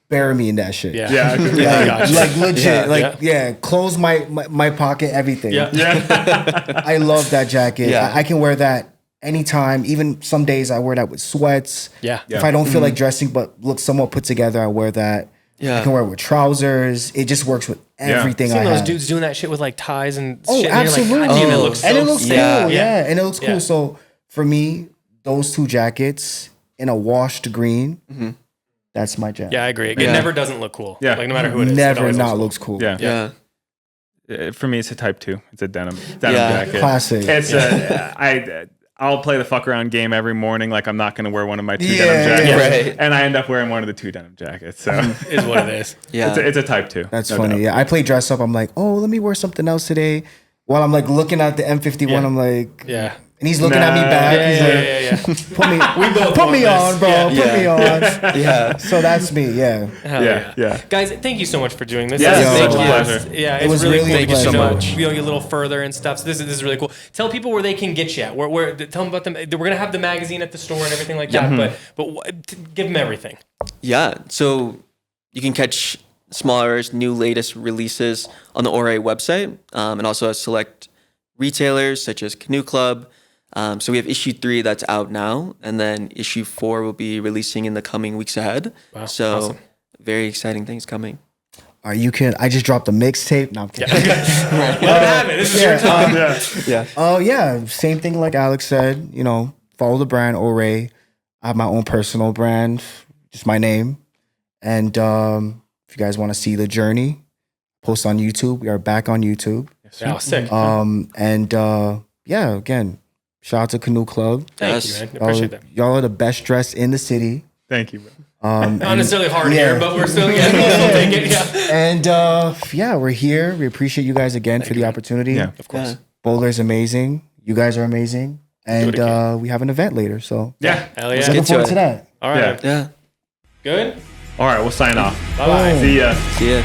bury me in that shit. Yeah. Yeah. Like, Gotcha. like legit, Yeah. yeah. Close my pocket, everything. Yeah. Yeah. I love that jacket. Yeah. I can wear that anytime. Even some days I wear that with sweats. Yeah. If I don't feel like dressing but look somewhat put together, I wear that. Yeah. I can wear it with trousers. It just works with everything Seen I those have. dudes doing that shit with like ties and Oh, shit. And absolutely. you're like, God damn, it looks so and it looks sick. cool. Yeah. Yeah. And it looks Yeah. cool. So for me, those two jackets in a washed green, that's my jam. Yeah, I agree. It Yeah. never doesn't look cool. Yeah. Like no matter who it is. it Never always not looks looks cool. Yeah. Yeah. For me, it's a type 2. It's a denim Yeah. jacket. Classic. It's I'll play the fuck around game every morning. Like I'm not going to wear one of my 2 Yeah, denim jackets, right. and I end up wearing one of the 2 denim jackets. So cool. Is what it is. Yeah. it's a type 2. That's no funny. doubt. Yeah. I play dress up. I'm like, oh, let me wear something else today. While I'm like looking at the M51, Yeah. I'm like, Yeah. and he's looking at me Nah. back. Yeah, He's yeah, like, yeah, yeah. put me, both put want me this. on, bro. Yeah. Put me on. Yeah. So that's me. Yeah. Hell Yeah. Guys, thank you so much for doing this. Yeah, This is thank so you. blessed. Yeah, it's was really really cool. a to get pleasure. to know, Thank you so much. you know, you a little further and stuff. So this is really cool. Tell people where they can get you at. Where tell them about them. We're gonna have the magazine at the store and everything like that. But give them everything. Yeah. So you can catch Small Hours' new latest releases on the Orée website and also at select retailers such as Canoe Club. So we have issue 3 that's out now, and then issue 4 will be releasing in the coming weeks ahead. Wow, So awesome. very exciting things coming. You can. I just dropped a mixtape. No, I'm kidding. Let them have it. This is your time. Yeah. Oh yeah, same thing like Alex said. You know, follow the brand Orée. I have my own personal brand, just my name. And if you guys want to see the journey, post on YouTube. We are back on YouTube. Yeah, sick. Yeah, again, shout out to Canoe Club. Thank you, man. Appreciate that. Y'all are the best dressed in the city. Thank you, bro. Not necessarily hard yeah. here, but we're still we'll still take it. Yeah. And yeah, we're here. We appreciate you guys again for the opportunity. Yeah. Of course. Boulder's amazing. You guys are amazing. And it again. we have an event later. So Yeah. Hell yeah. looking get to forward it. to that. All right. Yeah. Good. All right, we'll sign off. Bye bye. See ya. See ya.